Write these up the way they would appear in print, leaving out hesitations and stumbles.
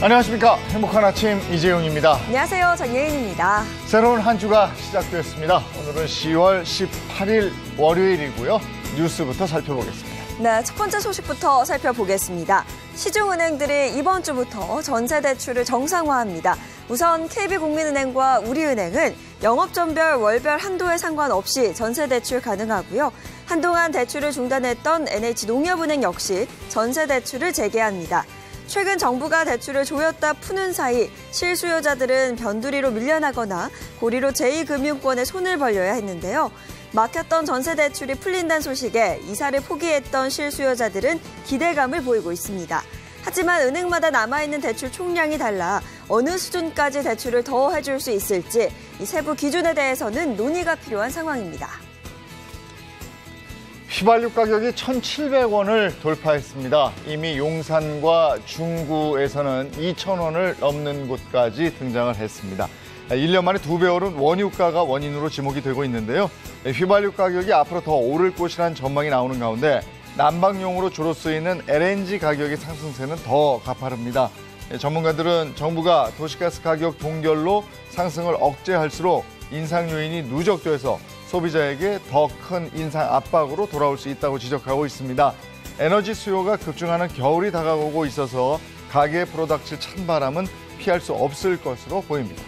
안녕하십니까. 행복한 아침 이재용입니다. 안녕하세요. 전예인입니다. 새로운 한 주가 시작되었습니다. 오늘은 10월 18일 월요일이고요. 뉴스부터 살펴보겠습니다. 네, 첫 번째 소식부터 살펴보겠습니다. 시중은행들이 이번 주부터 전세대출을 정상화합니다. 우선 KB국민은행과 우리은행은 영업전별 월별 한도에 상관없이 전세대출 가능하고요. 한동안 대출을 중단했던 NH농협은행 역시 전세대출을 재개합니다. 최근 정부가 대출을 조였다 푸는 사이 실수요자들은 변두리로 밀려나거나 고리로 제2금융권에 손을 벌려야 했는데요. 막혔던 전세 대출이 풀린다는 소식에 이사를 포기했던 실수요자들은 기대감을 보이고 있습니다. 하지만 은행마다 남아있는 대출 총량이 달라 어느 수준까지 대출을 더 해줄 수 있을지 이 세부 기준에 대해서는 논의가 필요한 상황입니다. 휘발유 가격이 1,700원을 돌파했습니다. 이미 용산과 중구에서는 2,000원을 넘는 곳까지 등장을 했습니다. 1년 만에 2배 오른 원유가가 원인으로 지목이 되고 있는데요. 휘발유 가격이 앞으로 더 오를 것이라는 전망이 나오는 가운데 난방용으로 주로 쓰이는 LNG 가격의 상승세는 더 가파릅니다. 전문가들은 정부가 도시가스 가격 동결로 상승을 억제할수록 인상 요인이 누적돼서 소비자에게 더 큰 인상 압박으로 돌아올 수 있다고 지적하고 있습니다. 에너지 수요가 급증하는 겨울이 다가오고 있어서 가계 프로덕트 찬바람은 피할 수 없을 것으로 보입니다.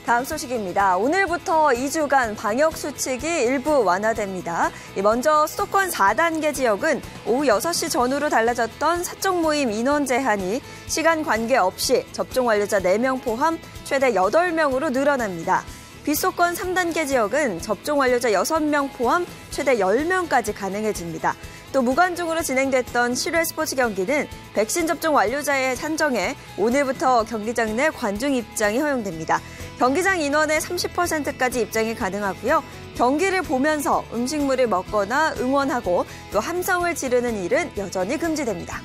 다음 소식입니다. 오늘부터 2주간 방역수칙이 일부 완화됩니다. 먼저 수도권 4단계 지역은 오후 6시 전후로 달라졌던 사적 모임 인원 제한이 시간 관계없이 접종 완료자 4명 포함 최대 8명으로 늘어납니다. 비수도권 3단계 지역은 접종 완료자 6명 포함 최대 10명까지 가능해집니다. 또 무관중으로 진행됐던 실외 스포츠 경기는 백신 접종 완료자에 한정해 오늘부터 경기장 내 관중 입장이 허용됩니다. 경기장 인원의 30%까지 입장이 가능하고요. 경기를 보면서 음식물을 먹거나 응원하고 또 함성을 지르는 일은 여전히 금지됩니다.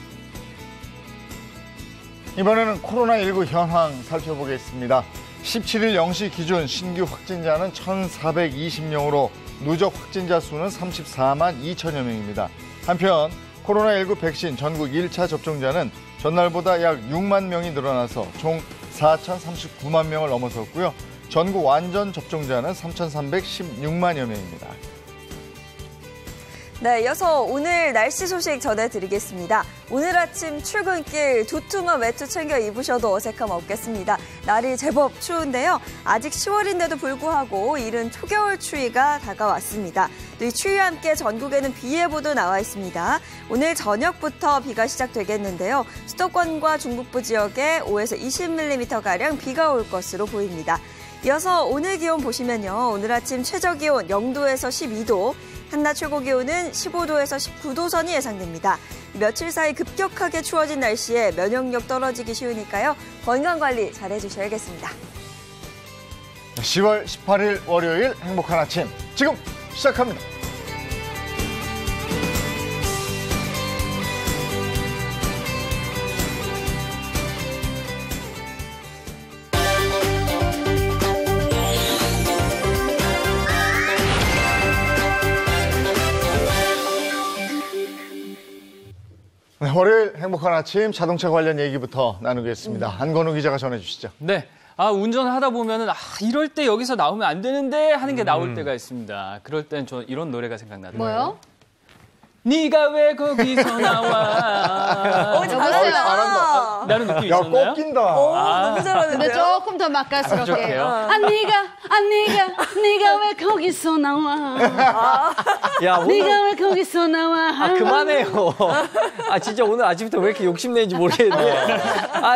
이번에는 코로나19 현황 살펴보겠습니다. 17일 0시 기준 신규 확진자는 1,420명으로 누적 확진자 수는 34만 2천여 명입니다. 한편 코로나19 백신 전국 1차 접종자는 전날보다 약 6만 명이 늘어나서 총 4,039만 명을 넘어섰고요. 전국 완전 접종자는 3,316만여 명입니다. 네, 이어서 오늘 날씨 소식 전해드리겠습니다. 오늘 아침 출근길 두툼한 외투 챙겨 입으셔도 어색함 없겠습니다. 날이 제법 추운데요. 아직 10월인데도 불구하고 이른 초겨울 추위가 다가왔습니다. 또 이 추위와 함께 전국에는 비 예보도 나와 있습니다. 오늘 저녁부터 비가 시작되겠는데요. 수도권과 중북부 지역에 5에서 20mm가량 비가 올 것으로 보입니다. 이어서 오늘 기온 보시면요. 오늘 아침 최저기온 0도에서 12도, 한낮 최고기온은 15도에서 19도 선이 예상됩니다. 며칠 사이 급격하게 추워진 날씨에 면역력 떨어지기 쉬우니까요. 건강관리 잘 해주셔야겠습니다. 10월 18일 월요일 행복한 아침 지금 시작합니다. 네, 월요일 행복한 아침 자동차 관련 얘기부터 나누겠습니다. 한건우 기자가 전해주시죠. 네. 운전을 하다 보면은 이럴 때 여기서 나오면 안 되는데 하는 게 나올 때가 있습니다. 그럴 땐 저 이런 노래가 생각나더라고요. 뭐요? 네가 왜 거기서 나와? 잘한다. 나는 느낌 야, 있었나요? 꺾인다. 너무 잘하는데요? 근데 조금 더 맛깔스럽게. 부족해요? 네가 왜 거기서 나와? 야, 오늘 네가 왜 거기서 나와? 그만해요. 진짜 오늘 아침부터 왜 이렇게 욕심내는지 모르겠는데.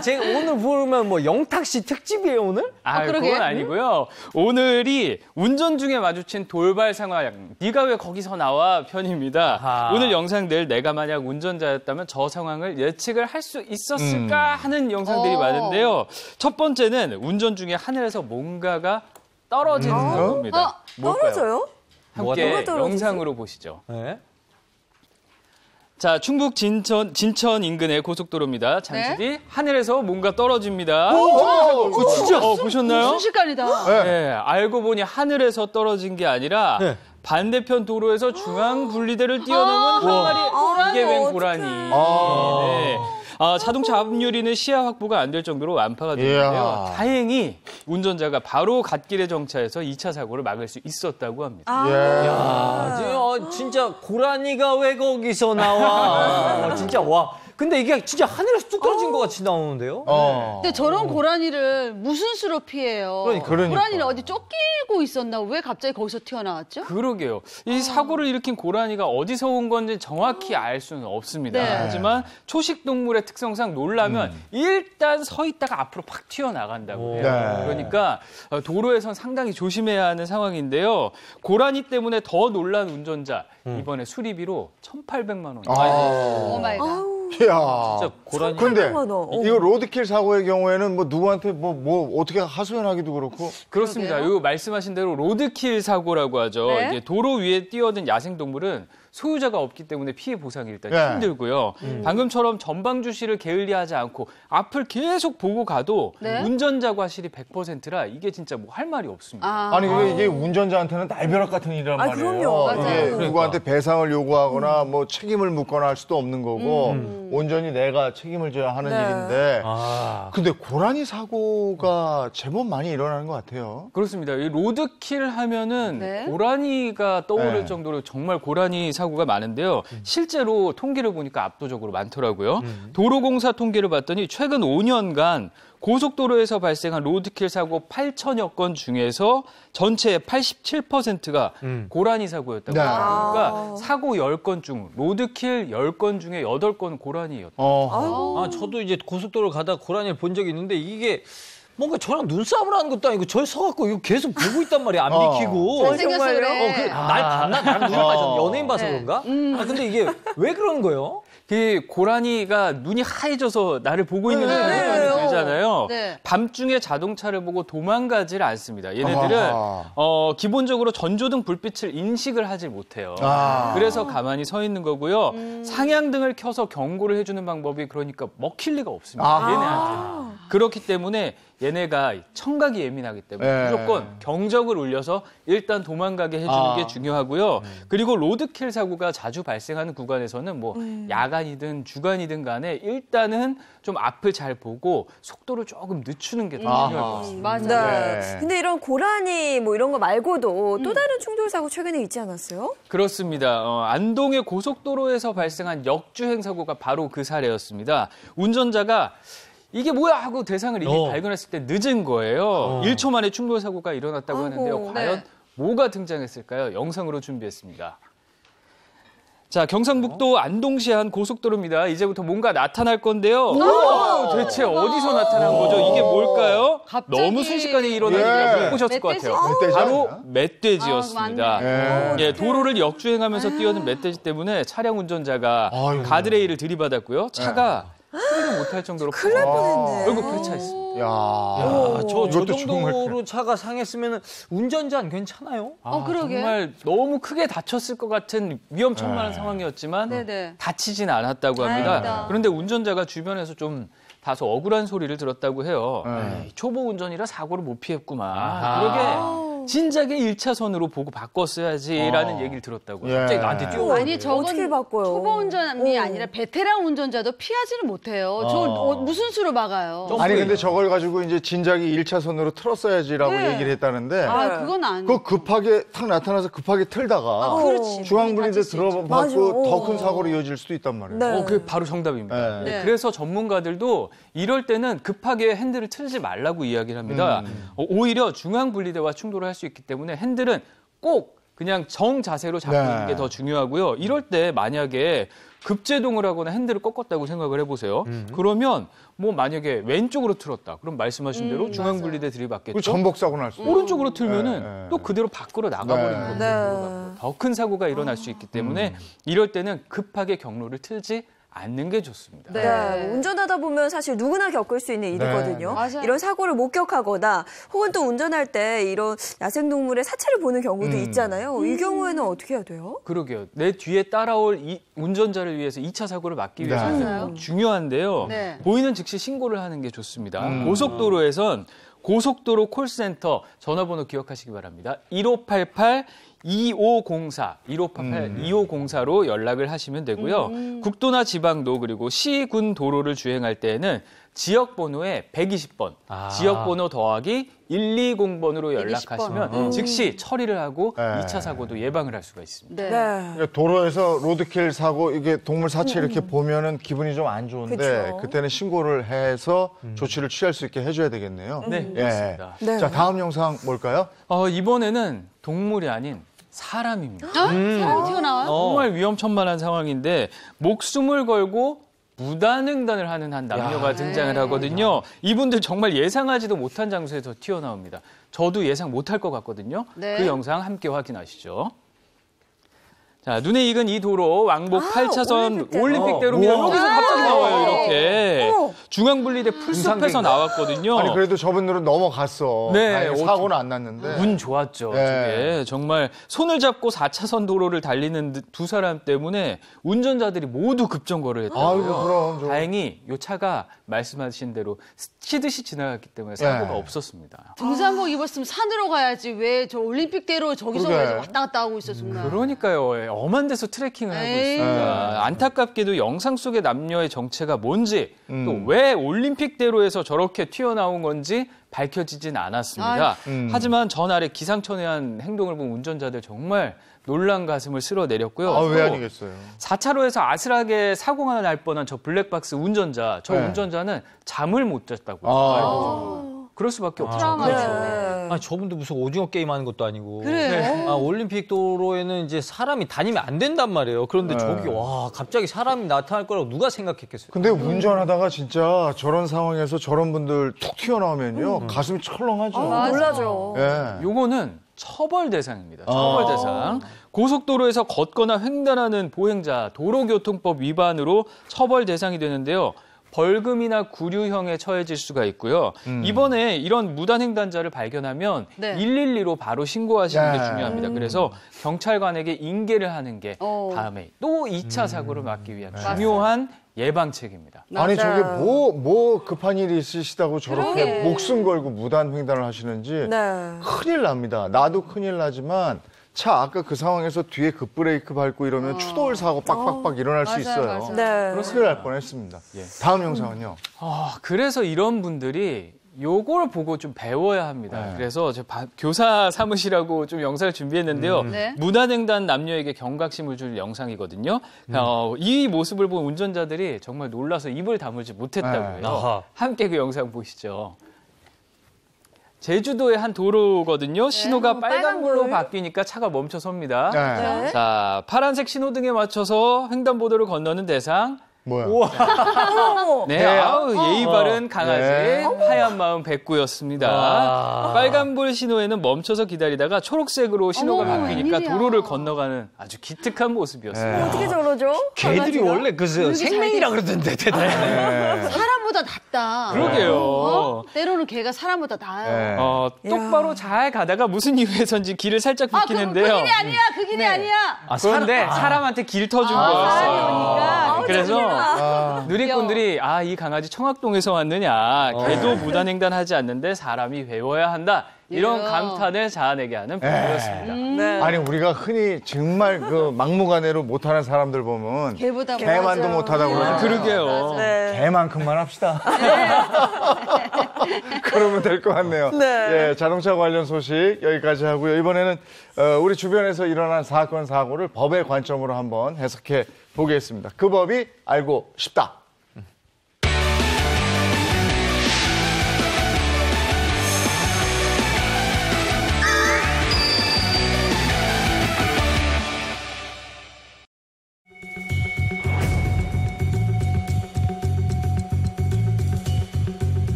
제가 오늘 부르면 뭐 영탁씨 특집이에요, 오늘? 그러게. 그건 아니고요. 오늘이 운전 중에 마주친 돌발 상황, 네가 왜 거기서 나와 편입니다. 아하. 오늘 영상들 내가 만약 운전자였다면 저 상황을 예측을 할 수 있었을까 하는 영상들이 많은데요. 첫 번째는 운전 중에 하늘에서 뭔가가 떨어지는 겁니다. 떨어져요? 함께 뭐가 떨어지지? 영상으로 보시죠. 네. 자, 충북 진천 인근의 고속도로입니다. 잠시 뒤 하늘에서 뭔가 떨어집니다. 진짜? 보셨나요? 순식간이다. 네, 알고 보니 하늘에서 떨어진 게 아니라 네. 반대편 도로에서 중앙 분리대를 뛰어넘은 한 마리 이게 웬 고라니. 네. 자동차 앞유리는 시야 확보가 안 될 정도로 완파가 됐는데요. 이야. 다행히 운전자가 바로 갓길에 정차해서 2차 사고를 막을 수 있었다고 합니다. 야, 진짜 고라니가 왜 거기서 나와? 진짜 와. 근데 이게 진짜 하늘에서 뚝 떨어진 것 같이 나오는데요? 근데 저런 고라니를 무슨 수로 피해요? 그러니까. 고라니를 어디 쫓기고 있었나? 왜 갑자기 거기서 튀어나왔죠? 그러게요. 이 사고를 일으킨 고라니가 어디서 온 건지 정확히 알 수는 없습니다. 네. 하지만 초식 동물의 특성상 놀라면 일단 서 있다가 앞으로 팍 튀어나간다고 해요. 네. 그러니까 도로에선 상당히 조심해야 하는 상황인데요. 고라니 때문에 더 놀란 운전자 이번에 수리비로 1,800만 원. 오 마이 갓. 이야. 진짜 고라니. 근데 1,800만 원. 이거 로드킬 사고의 경우에는 뭐 누구한테 뭐 어떻게 하소연하기도 그렇고. 그렇습니다. 요 말씀하신 대로 로드킬 사고라고 하죠. 네. 이게 도로 위에 뛰어든 야생동물은 소유자가 없기 때문에 피해 보상이 일단 네. 힘들고요. 방금처럼 전방 주시를 게을리하지 않고 앞을 계속 보고 가도 네. 운전자 과실이 100%라 이게 진짜 뭐 할 말이 없습니다. 아니 이게 운전자한테는 날벼락 같은 일이란 말이에요. 그럼요. 맞아요. 이게 그러니까. 누구한테 배상을 요구하거나 뭐 책임을 묻거나 할 수도 없는 거고 온전히 내가 책임을 져야 하는 네. 일인데. 아. 근데 고라니 사고가 제법 많이 일어나는 것 같아요. 그렇습니다. 이 로드킬 하면은 네. 고라니가 떠오를 네. 정도로 정말 고라니 사고가 많은데요. 실제로 통계를 보니까 압도적으로 많더라고요. 도로공사 통계를 봤더니 최근 5년간 고속도로에서 발생한 로드킬 사고 8천여 건 중에서 전체의 87%가 고라니 사고였다고 네. 합니다. 그러니까 사고 10건 중 로드킬 10건 중에 8건 고라니였다. 저도 이제 고속도로 가다 고라니를 본 적이 있는데 이게 뭔가 저랑 눈싸움을 하는 것도 아니고 저기 서갖고 이거 계속 보고 있단 말이야. 안 비키고. 잘생겼어 그래. 날 봤나? 나랑 눈을 맞았나? 연예인 봐서 그런가? 근데 이게 왜 그런 거예요? 그 고라니가 눈이 하얘져서 나를 보고 있는 듯한 생각이 들잖아요. 네. 밤중에 자동차를 보고 도망가지를 않습니다. 얘네들은 아하. 기본적으로 전조등 불빛을 인식을 하지 못해요. 아. 그래서 가만히 서 있는 거고요. 상향등을 켜서 경고를 해주는 방법이 그러니까 먹힐 리가 없습니다. 얘네한테. 그렇기 때문에 얘네가 청각이 예민하기 때문에 네. 무조건 경적을 울려서 일단 도망가게 해주는 게 중요하고요. 그리고 로드킬 사고가 자주 발생하는 구간에서는 뭐 야간이든 주간이든 간에 일단은 좀 앞을 잘 보고 속도를 조금 늦추는 게 더 중요할 것 같습니다. 맞아. 네. 근데 이런 고라니 뭐 이런 거 말고도 또 다른 충돌 사고 최근에 있지 않았어요? 그렇습니다. 안동의 고속도로에서 발생한 역주행 사고가 바로 그 사례였습니다. 운전자가 이게 뭐야 하고 대상을 이미 발견했을 때 늦은 거예요. 1초 만에 충돌 사고가 일어났다고 하는데요. 아이고, 과연 네. 뭐가 등장했을까요? 영상으로 준비했습니다. 자, 경상북도 안동시의 한 고속도로입니다. 이제부터 뭔가 나타날 건데요. 대체 어디서 나타난 거죠? 이게 뭘까요? 갑자기. 너무 순식간에 일어나니까 예. 못 보셨을 것 멧돼지? 같아요. 멧돼지 바로 아니야? 멧돼지였습니다. 네. 예, 도로를 역주행하면서 뛰어든 멧돼지 때문에 차량 운전자가 아이고. 가드레일을 들이받았고요. 차가 소리를 못할 정도로 큰일 날 뻔했네. 결국 폐차했습니다. 야, 저 이것도 정말 정도로 차가 상했으면 운전자는 괜찮아요? 그러게. 정말 너무 크게 다쳤을 것 같은 위험천만한 상황이었지만 네네. 다치진 않았다고 합니다. 다행이다. 그런데 운전자가 주변에서 좀 다소 억울한 소리를 들었다고 해요. 네. 에이, 초보 운전이라 사고를 못 피했구만. 그러게 진작에 1차선으로 보고 바꿨어야지라는 얘기를 들었다고 해요. 예. 갑자기 나한테 뛰어. 아니 저건 어떻게 바꿔요? 초보 운전이 아니라 베테랑 운전자도 피하지를 못해요. 저 무슨 수로 막아요? 아니 근데 저걸 가지고 이제 진작에 1차선으로 틀었어야지라고 네. 얘기를 했다는데 그건 안. 그거 급하게 탁 나타나서 급하게 틀다가 그렇지. 중앙분리대 다칠 수 있죠. 맞아. 들어받고 더 큰 사고로 이어질 수도 있단 말이에요. 네. 그게 바로 정답입니다. 네. 네, 그래서 전문가들도 이럴 때는 급하게 핸들을 틀지 말라고 이야기를 합니다. 오히려 중앙 분리대와 충돌을 할 수 있기 때문에 핸들은 꼭 그냥 정자세로 잡고 네. 있는 게 더 중요하고요. 이럴 때 만약에 급제동을 하거나 핸들을 꺾었다고 생각을 해보세요. 그러면 뭐 만약에 왼쪽으로 틀었다. 그럼 말씀하신 대로 중앙 분리대 그 들이받겠죠. 전복 사고 날 수. 오른쪽으로 틀면은 네. 또 그대로 밖으로 나가버리는 네. 거죠. 네. 더 큰 사고가 일어날 수 있기 때문에 이럴 때는 급하게 경로를 틀지 않는 게 좋습니다. 네. 네, 뭐 운전하다 보면 사실 누구나 겪을 수 있는 일이거든요. 맞아요. 이런 사고를 목격하거나 혹은 또 운전할 때 이런 야생동물의 사체를 보는 경우도 있잖아요. 이 경우에는 어떻게 해야 돼요? 그러게요. 내 뒤에 따라올 이 운전자를 위해서 2차 사고를 막기 네. 위해서는 맞아요. 중요한데요. 네. 보이는 즉시 신고를 하는 게 좋습니다. 고속도로에선 고속도로 콜센터 전화번호 기억하시기 바랍니다. 1588-2504, 1588-2504로 연락을 하시면 되고요. 국도나 지방도 그리고 시, 군 도로를 주행할 때에는 지역번호에 120번, 지역번호 더하기 120번으로 연락하시면 즉시 처리를 하고 네. 2차 사고도 예방을 할 수가 있습니다. 네. 그러니까 도로에서 로드킬 사고 이게 동물 사체 이렇게 보면은 기분이 좀 안 좋은데 그쵸. 그때는 신고를 해서 조치를 취할 수 있게 해줘야 되겠네요. 네, 예. 그렇습니다. 네. 자, 다음 영상 뭘까요? 이번에는 동물이 아닌 사람입니다. 사람이 튀어나와요? 정말 위험천만한 상황인데 목숨을 걸고 무단횡단을 하는 한 남녀가 등장을 하거든요. 이분들 정말 예상하지도 못한 장소에서 튀어나옵니다. 저도 예상 못할 것 같거든요. 네. 그 영상 함께 확인하시죠. 자, 눈에 익은 이 도로 왕복 8차선 올림픽대로입니다. 여기서 갑자기 나와요, 이렇게. 중앙분리대 풀숲에서 나왔거든요. 아니 그래도 저분들은 넘어갔어. 네, 다행히 사고는 안 났는데. 운 좋았죠. 네. 저게 정말 손을 잡고 4차선 도로를 달리는 두 사람 때문에 운전자들이 모두 급정거를 했다고요. 아이고 그럼 좀. 다행히 이 차가 말씀하신 대로 스치듯이 지나갔기 때문에 사고가 네. 없었습니다. 등산복 입었으면 산으로 가야지 왜 저 올림픽대로 저기서 그러게. 왜 왔다 갔다 하고 있어 정말. 그러니까요. 엄한 데서 트레킹을 하고 에이. 있습니다. 안타깝게도 영상 속의 남녀의 정체가 뭔지 또 왜 올림픽대로에서 저렇게 튀어나온 건지 밝혀지진 않았습니다. 하지만 전날에 기상천외한 행동을 본 운전자들 정말 놀란 가슴을 쓸어내렸고요. 아, 왜 또 아니겠어요. 4차로에서 아슬하게 사고가 날 뻔한 저 블랙박스 운전자, 저 네. 운전자는 잠을 못 잤다고 아. 말해요. 그럴 수밖에 없죠. 트라우마죠. 네. 아니 저분도 무슨 오징어 게임 하는 것도 아니고. 그래요? 올림픽 도로에는 이제 사람이 다니면 안 된단 말이에요. 그런데 네. 저기 와 갑자기 사람이 나타날 거라고 누가 생각했겠어요? 근데 운전하다가 진짜 저런 상황에서 저런 분들 툭 튀어나오면요. 가슴이 철렁하죠. 놀라죠. 예. 요거는 처벌 대상입니다. 처벌 대상. 고속도로에서 걷거나 횡단하는 보행자 도로교통법 위반으로 처벌 대상이 되는데요. 벌금이나 구류형에 처해질 수가 있고요. 이번에 이런 무단횡단자를 발견하면 네. 112로 바로 신고하시는 게 네. 중요합니다. 그래서 경찰관에게 인계를 하는 게 어. 다음에 또 2차 사고를 막기 위한 중요한 예방책입니다. 아니 저게 맞아요. 뭐 급한 일이 있으시다고 저렇게 그러게. 목숨 걸고 무단 횡단을 하시는지 네. 큰일 납니다. 나도 큰일 나지만 차 아까 그 상황에서 뒤에 급브레이크 밟고 이러면 추돌 사고 빡빡빡 일어날 수 맞아요, 있어요. 맞아요. 네. 큰일 날 뻔했습니다. 예. 다음 영상은요. 그래서 이런 분들이 요걸 보고 좀 배워야 합니다. 네. 그래서 저 교사 삼으시라고 좀 영상을 준비했는데요. 네. 무단횡단 남녀에게 경각심을 줄 영상이거든요. 이 모습을 본 운전자들이 정말 놀라서 입을 다물지 못했다고요. 네. 아하. 함께 그 영상 보시죠. 제주도의 한 도로거든요. 신호가 빨간불로 빨간불. 바뀌니까 차가 멈춰 섭니다. 네. 네. 자, 파란색 신호등에 맞춰서 횡단보도를 건너는 대상. 뭐야? 어머. 네, 네. 아우, 예의 바른 강아지, 네. 하얀 마음 백구였습니다. 와. 빨간불 신호에는 멈춰서 기다리다가 초록색으로 신호가 어머, 바뀌니까 웬일이야. 도로를 건너가는 아주 기특한 모습이었습니다. 네. 어떻게 저러죠? 걔들이 강아지가? 원래 그 생명이라 그러던데 대단해. 네. 사람보다 낫다. 그러게요. 때로는 걔가 사람보다 나아요. 네. 똑바로 잘 가다가 무슨 이유에서인지 길을 살짝 그 비키는데요. 길이 아니야. 그 길이 아니야. 그런데 사람한테 길 터준 사람이 거였어요. 오니까. 그래서 아, 누리꾼들이 이 강아지 청학동에서 왔느냐. 걔도 무단횡단하지 않는데 사람이 배워야 한다. 이런 예. 감탄을 자아내게 하는 부분이었습니다. 네. 아니 우리가 흔히 정말 그 막무가내로 못하는 사람들 보면 걔보다 개만도 맞아요. 못하다고 그러죠. 그러게요. 네. 개만큼만 합시다. 그러면 될 것 같네요. 네. 예, 자동차 관련 소식 여기까지 하고요. 이번에는 우리 주변에서 일어난 사건, 사고를 법의 관점으로 한번 해석해 보겠습니다. 그 법이 알고 싶다.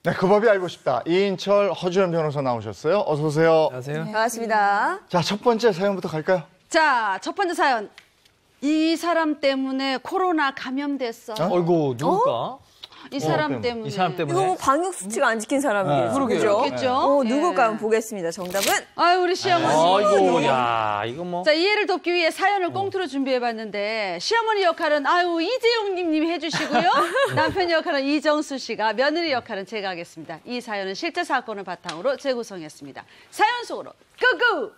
네, 그 법이 알고 싶다. 이인철, 허주연 변호사 나오셨어요. 어서 오세요. 안녕하세요. 반갑습니다. 자, 첫 번째 사연부터 갈까요? 자, 첫 번째 사연. 이 사람 때문에 코로나 감염됐어. 어이구, 누굴까? 이 사람 때문에. 이 사람 때문에. 이거 뭐 방역 수칙 안 지킨 사람이겠죠. 그러게요. 그렇겠죠? 예. 누굴까 한번 보겠습니다. 정답은 아유, 우리 시어머니. 아이고, 야, 이거 뭐. 자, 이해를 돕기 위해 사연을 꽁트로 준비해봤는데 시어머니 역할은 이재용님이 해주시고요. 남편 역할은 이정수 씨가, 며느리 역할은 제가 하겠습니다. 이 사연은 실제 사건을 바탕으로 재구성했습니다. 사연 속으로 고고!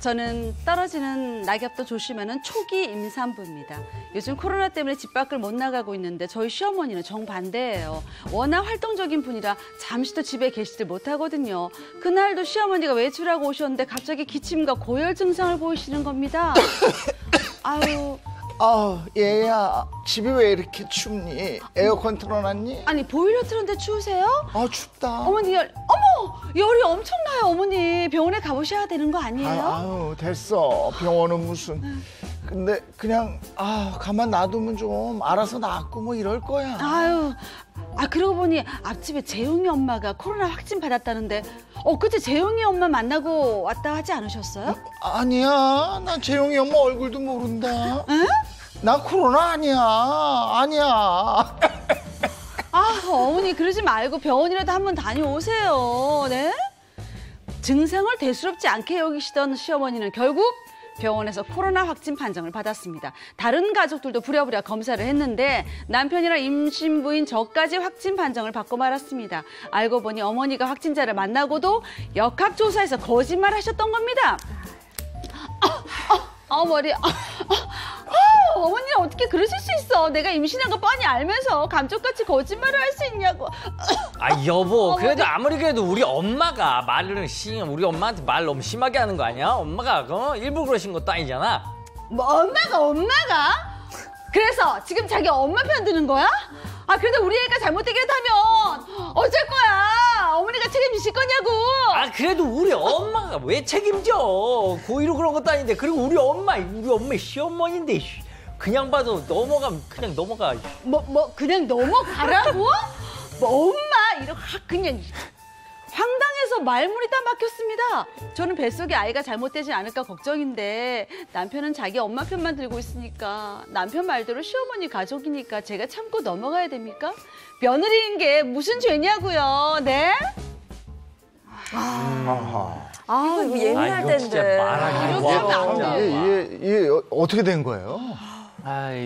저는 떨어지는 낙엽도 조심하는 초기 임산부입니다. 요즘 코로나 때문에 집 밖을 못 나가고 있는데 저희 시어머니는 정반대예요. 워낙 활동적인 분이라 잠시도 집에 계시질 못하거든요. 그날도 시어머니가 외출하고 오셨는데 갑자기 기침과 고열 증상을 보이시는 겁니다. 아유, 얘야, 집이 왜 이렇게 춥니? 에어컨 틀어놨니? 아니 보일러 틀었는데 추우세요? 춥다. 어머니 열이 엄청나요. 어머니 병원에 가보셔야 되는 거 아니에요? 됐어. 병원은 무슨. 근데 그냥 가만 놔두면 좀 알아서 낫고 뭐 이럴 거야. 그러고 보니 앞집에 재용이 엄마가 코로나 확진 받았다는데 그때 재용이 엄마 만나고 왔다 하지 않으셨어요? 아니야. 난 재용이 엄마 얼굴도 모른다. 에? 나 코로나 아니야. 어머니 그러지 말고 병원이라도 한번 다녀오세요. 네? 증상을 대수롭지 않게 여기시던 시어머니는 결국 병원에서 코로나 확진 판정을 받았습니다. 다른 가족들도 부랴부랴 검사를 했는데 남편이랑 임신부인 저까지 확진 판정을 받고 말았습니다. 알고 보니 어머니가 확진자를 만나고도 역학조사에서 거짓말하셨던 겁니다. 머리. 어머니는 어떻게 그러실 수 있어? 내가 임신한 거 뻔히 알면서 감쪽같이 거짓말을 할 수 있냐고. 여보, 그래도 아무리 그래도 우리 엄마가 우리 엄마한테 말 너무 심하게 하는 거 아니야? 엄마가 일부러 그러신 것도 아니잖아. 뭐 엄마가? 그래서 지금 자기 엄마 편 드는 거야? 그래도 우리 애가 잘못되기라도 하면 어쩔 거야? 어머니가 책임지실 거냐고. 그래도 우리 엄마가 왜 책임져? 고의로 그런 것도 아닌데. 그리고 우리 엄마 시어머니인데 그냥 봐도 그냥 넘어가. 그냥 넘어가라고? 엄마 이렇게 그냥 황당해서 말문이 다 막혔습니다. 저는 뱃속에 아이가 잘못되지 않을까 걱정인데 남편은 자기 엄마 편만 들고 있으니까 남편 말대로 시어머니 가족이니까 제가 참고 넘어가야 됩니까? 며느리인 게 무슨 죄냐고요, 네? 이거 예민할 이거 진짜 텐데. 말하기 이렇게 하면 안 돼요. 이게 어떻게 된 거예요?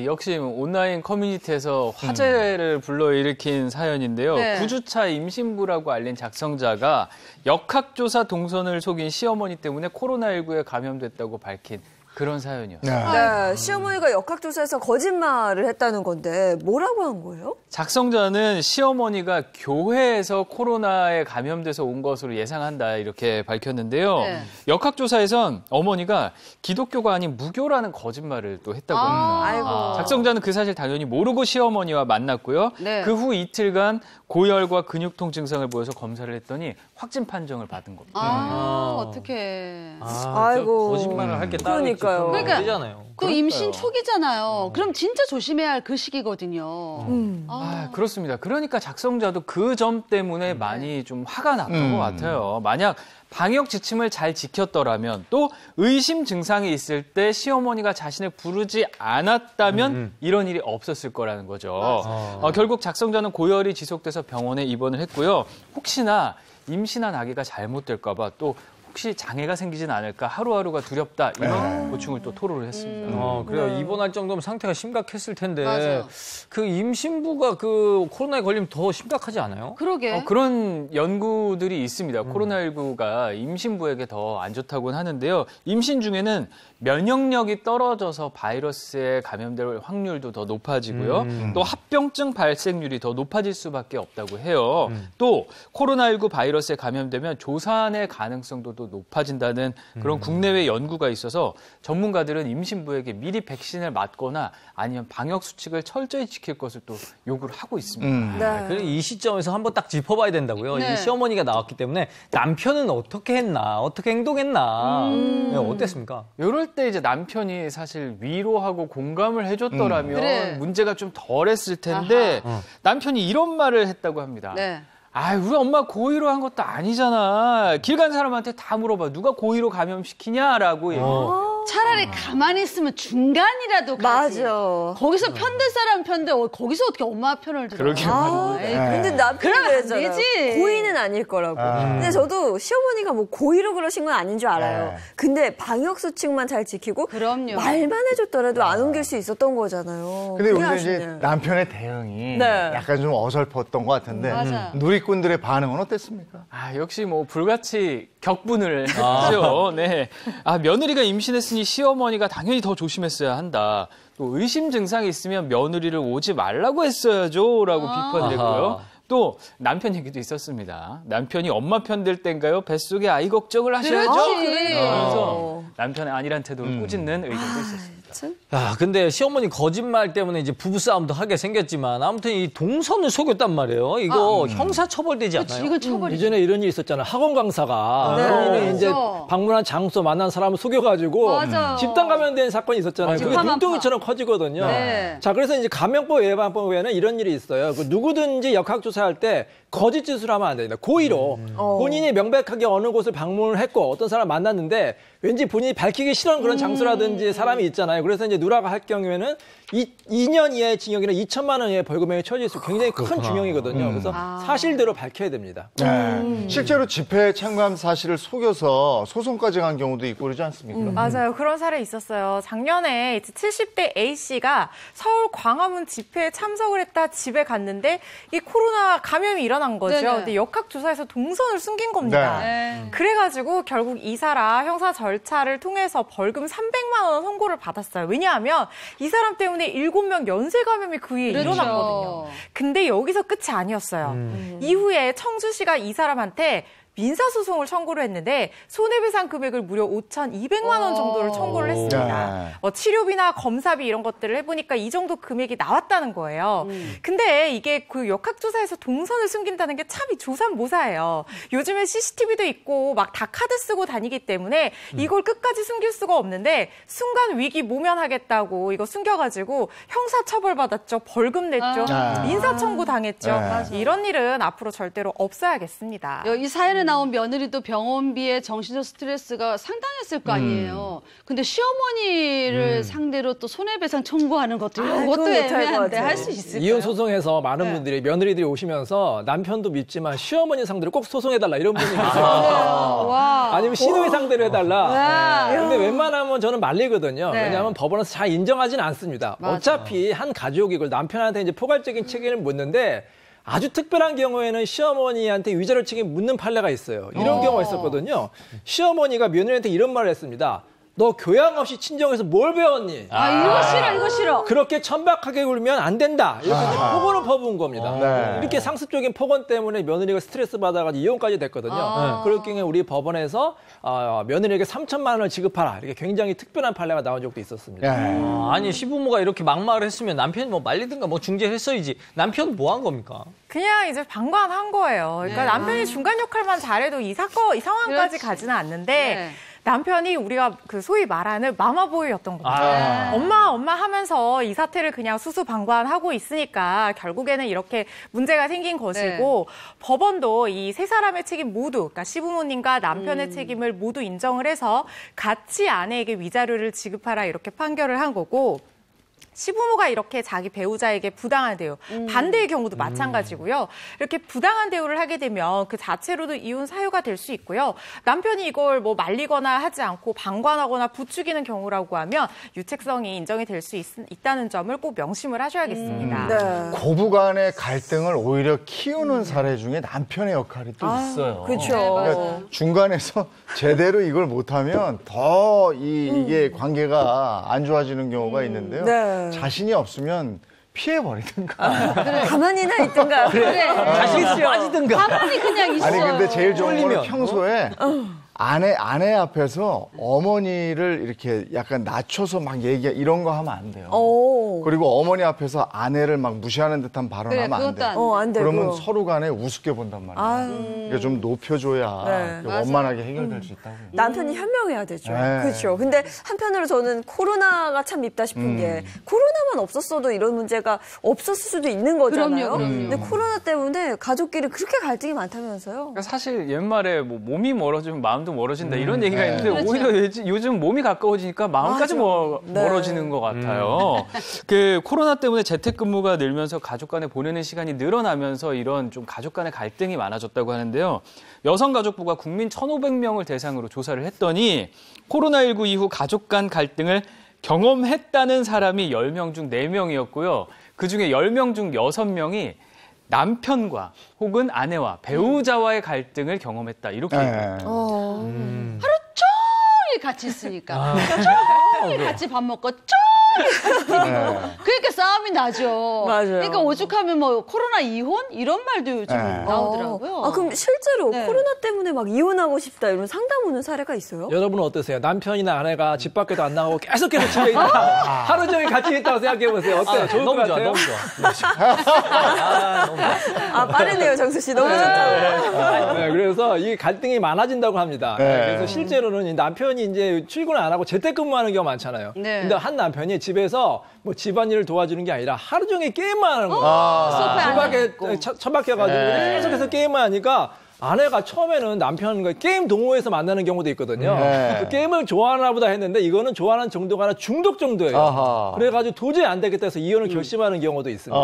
역시 온라인 커뮤니티에서 화제를 불러일으킨 사연인데요. 네. 9주차 임신부라고 알린 작성자가 역학조사 동선을 속인 시어머니 때문에 코로나19에 감염됐다고 밝힌 그런 사연이었어요. 네, 시어머니가 역학조사에서 거짓말을 했다는 건데 뭐라고 한 거예요? 작성자는 시어머니가 교회에서 코로나에 감염돼서 온 것으로 예상한다 이렇게 밝혔는데요. 네. 역학조사에선 어머니가 기독교가 아닌 무교라는 거짓말을 또 했다고 합니다. 아이고. 작성자는 그 사실 당연히 모르고 시어머니와 만났고요. 네. 그 후 이틀간 고열과 근육통 증상을 보여서 검사를 했더니 확진 판정을 받은 겁니다. 어떡해. 아이고. 거짓말을 할 게 따로 있지. 그러니까요. 그러니까 되잖아요. 또 임신 초기잖아요. 그럼 진짜 조심해야 할 그 시기거든요. 그렇습니다. 그러니까 작성자도 그 점 때문에 많이 좀 화가 났던 것 같아요. 만약 방역 지침을 잘 지켰더라면 또 의심 증상이 있을 때 시어머니가 자신을 부르지 않았다면 이런 일이 없었을 거라는 거죠. 결국 작성자는 고열이 지속돼서 병원에 입원을 했고요. 혹시나 임신한 아기가 잘못될까 봐 또 혹시 장애가 생기진 않을까 하루하루가 두렵다 이런 고충을 또 토로를 했습니다. 그래요. 입원할 정도면 상태가 심각했을 텐데 맞아요. 그 임신부가 그 코로나에 걸리면 더 심각하지 않아요? 그러게. 그런 연구들이 있습니다. 코로나19가 임신부에게 더 안 좋다고는 하는데요. 임신 중에는 면역력이 떨어져서 바이러스에 감염될 확률도 더 높아지고요. 또 합병증 발생률이 더 높아질 수밖에 없다고 해요. 또 코로나19 바이러스에 감염되면 조산의 가능성도 또 높아진다는 그런 국내외 연구가 있어서 전문가들은 임신부에게 미리 백신을 맞거나 아니면 방역 수칙을 철저히 지킬 것을 또 요구를 하고 있습니다. 네. 그래서 이 시점에서 한번 딱 짚어봐야 된다고요. 네. 이 시어머니가 나왔기 때문에 남편은 어떻게 했나, 어떻게 행동했나, 네, 어땠습니까? 이럴 때 이제 남편이 사실 위로하고 공감을 해줬더라면 그래. 문제가 좀 덜했을 텐데 남편이 이런 말을 했다고 합니다. 네. 아, 우리 엄마 고의로 한 것도 아니잖아. 길 간 사람한테 다 물어봐. 누가 고의로 감염시키냐라고 얘기해. 차라리 가만히 있으면 중간이라도 가지. 맞아. 거기서 편들 사람 편데 거기서 어떻게 엄마 편을 들어? 그러게 말이야. 근데 남편이 그러면 안 그랬잖아요. 되지. 고의는 아닐 거라고. 근데 저도 시어머니가 뭐 고의로 그러신 건 아닌 줄 알아요. 근데 방역수칙만 잘 지키고 그럼요. 말만 해줬더라도 안 옮길 수 있었던 거잖아요. 근데 그게 우리가 이제 아쉽네요. 남편의 대응이 네. 약간 좀 어설펐던 것 같은데 맞아. 누리꾼들의 반응은 어땠습니까? 아, 역시 뭐 불같이 격분을 했죠. 네. 아, 며느리가 임신했으니 시어머니가 당연히 더 조심했어야 한다. 또 의심 증상이 있으면 며느리를 오지 말라고 했어야죠라고 비판을 했고요. 또 남편 얘기도 있었습니다. 남편이 엄마 편 될 땐가요? 뱃속에 아이 걱정을 하셔야죠. 그렇지. 그래서 남편의 아니란 태도를 꾸짖는 의견도 있었습니다. 야, 근데 시어머니 거짓말 때문에 이제 부부싸움도 하게 생겼지만 아무튼 이 동선을 속였단 말이에요. 이거 형사처벌되지 않나요? 이건 처벌이지. 예전에 이런 일이 있었잖아요. 학원 강사가 본인이 이제 맞아. 방문한 장소 만난 사람을 속여가지고 맞아요. 집단 감염된 사건이 있었잖아요. 그게 집합 눈덩이처럼 커지거든요. 네. 자, 그래서 이제 감염법 예방법에는 이런 일이 있어요. 그 누구든지 역학조사할 때 거짓 짓을 하면 안 됩니다. 고의로 본인이 명백하게 어느 곳을 방문을 했고 어떤 사람 만났는데 왠지 본인이 밝히기 싫은 그런 장소라든지 사람이 있잖아요. 그래서 이제 누라가 할 경우에는 2년 이하의 징역이나 2천만 원 이하의 벌금형이 처해질 수 굉장히 큰 중형이거든요. 그래서 사실대로 밝혀야 됩니다. 실제로 집회 참관 사실을 속여서 소송까지 간 경우도 있고 그러지 않습니까? 맞아요. 그런 사례 있었어요. 작년에 이제 70대 A씨가 서울 광화문 집회에 참석을 했다 집에 갔는데 이 코로나 감염이 일어난 거죠. 네네. 근데 역학조사에서 동선을 숨긴 겁니다. 네. 그래가지고 결국 이 사람 형사 절차를 통해서 벌금 300만 원 선고를 받았어요. 왜냐하면 이 사람 때문에 7명 연쇄 감염이 그 위에 그렇죠. 일어났거든요. 근데 여기서 끝이 아니었어요. 이후에 청주시가 이 사람한테 민사소송을 청구를 했는데 손해배상 금액을 무려 5,200만 원 정도를 청구를 했습니다. 치료비나 검사비 이런 것들을 해보니까 이 정도 금액이 나왔다는 거예요. 근데 이게 그 역학조사에서 동선을 숨긴다는 게 참 조삼모사예요. 요즘에 CCTV도 있고 막 다 카드 쓰고 다니기 때문에 이걸 끝까지 숨길 수가 없는데 순간 위기 모면하겠다고 이거 숨겨가지고 형사처벌받았죠. 벌금 냈죠. 민사청구 당했죠. 이런 일은 앞으로 절대로 없어야겠습니다. 이 사연에 나온 며느리도 병원비에 정신적 스트레스가 상당했을 거 아니에요. 근데 시어머니를 상대로 또 손해배상 청구하는 것도 이것도 그건 못할 것 애매한데 같아요. 할 수 있을까요? 이혼 소송에서 많은 분들이 며느리들이 오시면서 남편도 밉지만 시어머니 상대로 꼭 소송해달라 이런 분이 계세요. 와. 아니면 시누이 상대로 해달라. 근데 웬만하면 저는 말리거든요. 네. 왜냐하면 법원에서 잘 인정하지는 않습니다. 맞아. 어차피 한 가족이 이걸 남편한테 이제 포괄적인 책임을 묻는데 아주 특별한 경우에는 시어머니한테 위자료 책임 묻는 판례가 있어요. 이런 경우가 있었거든요. 시어머니가 며느리한테 이런 말을 했습니다. 너 교양 없이 친정에서 뭘 배웠니? 이거 싫어, 이거 싫어. 그렇게 천박하게 굴면 안 된다. 이렇게 이제 폭언을 퍼부은 겁니다. 이렇게 상습적인 폭언 때문에 며느리가 스트레스 받아가지고 이혼까지 됐거든요. 그럴 경우에 우리 법원에서 며느리에게 3천만 원을 지급하라. 이렇게 굉장히 특별한 판례가 나온 적도 있었습니다. 아니 시부모가 이렇게 막말을 했으면 남편이 뭐 말리든가 뭐 중재를 했어야지. 남편 뭐 한 겁니까? 그냥 이제 방관한 거예요. 그러니까 남편이 중간 역할만 잘해도 이 상황까지 그렇지. 가지는 않는데 네. 남편이 우리가 그 소위 말하는 마마보이였던 겁니다. 엄마 하면서 이 사태를 그냥 수수방관하고 있으니까 결국에는 이렇게 문제가 생긴 것이고 법원도 이 세 사람의 책임 모두, 그러니까 시부모님과 남편의 책임을 모두 인정을 해서 같이 아내에게 위자료를 지급하라 이렇게 판결을 한 거고 시부모가 이렇게 자기 배우자에게 부당한 대우, 반대의 경우도 마찬가지고요. 이렇게 부당한 대우를 하게 되면 그 자체로도 이혼 사유가 될 수 있고요. 남편이 이걸 뭐 말리거나 하지 않고 방관하거나 부추기는 경우라고 하면 유책성이 인정이 될 수 있다는 점을 꼭 명심을 하셔야겠습니다. 고부 간의 갈등을 오히려 키우는 사례 중에 남편의 역할이 또 있어요. 그렇죠. 그러니까 중간에서 제대로 이걸 못하면 더 이게 관계가 안 좋아지는 경우가 있는데요. 네. 자신이 없으면 피해버리든가. 가만히나 있든가. 그래. 자식이 빠지든가. 가만히 그냥 있어. 아니 근데 제일 좋은 건 쫄리면. 평소에 아내 앞에서 어머니를 이렇게 약간 낮춰서 막 이런 거 하면 안 돼요. 그리고 어머니 앞에서 아내를 막 무시하는 듯한 발언하면 안 돼. 안 되고. 그러면 서로 간에 우습게 본단 말이에요. 그러니까 좀 높여줘야 원만하게 해결될 수 있다고. 남편이 현명해야 되죠. 네. 그렇죠. 근데 한편으로 저는 코로나가 참 밉다 싶은 게 코로나만 없었어도 이런 문제가 없었을 수도 있는 거잖아요. 그럼요. 근데 코로나 때문에 가족끼리 그렇게 갈등이 많다면서요? 그러니까 사실 옛말에 뭐 몸이 멀어지면 마음도 멀어진다 이런 얘기가 네. 있는데 그렇죠. 오히려 요즘 몸이 가까워지니까 마음까지 멀어지는 것 같아요. 그 코로나 때문에 재택근무가 늘면서 가족 간에 보내는 시간이 늘어나면서 이런 좀 가족 간의 갈등이 많아졌다고 하는데요. 여성가족부가 국민 1,500명을 대상으로 조사를 했더니 코로나19 이후 가족 간 갈등을 경험했다는 사람이 10명 중 4명이었고요. 그중에 10명 중 6명이 남편과 혹은 아내와 배우자와의 갈등을 경험했다. 이렇게 얘기해요. 하루 종일 같이 있으니까 종일 같이 밥 먹고 종일 그러니까 싸움이 나죠. 맞아요. 그러니까 오죽하면 뭐 코로나 이혼 이런 말도 요즘 나오더라고요. 그럼 실제로 네. 코로나 때문에 막 이혼하고 싶다 이런 상담 오는 사례가 있어요? 여러분은 어떠세요? 남편이나 아내가 집 밖에도 안 나가고 계속 집에 있다. 하루 종일 같이 있다고 생각해보세요. 어때요? 좋을 것 너무 좋아, 같아요? 너무 좋아. 너무 좋아. 빠르네요, 정수 씨. 너무 좋다. 네, 그래서 이 갈등이 많아진다고 합니다. 네. 그래서 실제로는 이 남편이 이제 출근 안 하고 재택근무하는 경우가 많잖아요. 네. 근데 한 남편이 집에서 뭐 집안일을 도와주는 게 아니라 하루 종일 게임만 하는 거예요. 소파에 집 밖에 앉아있고. 처박혀가지고 계속해서 게임만 하니까 아내가 처음에는 남편과 게임 동호회에서 만나는 경우도 있거든요. 네. 그 게임을 좋아하나 보다 했는데 이거는 좋아하는 정도가 아니라 중독 정도예요. 아하. 그래가지고 도저히 안 되겠다 해서 이혼을 결심하는 경우도 있습니다.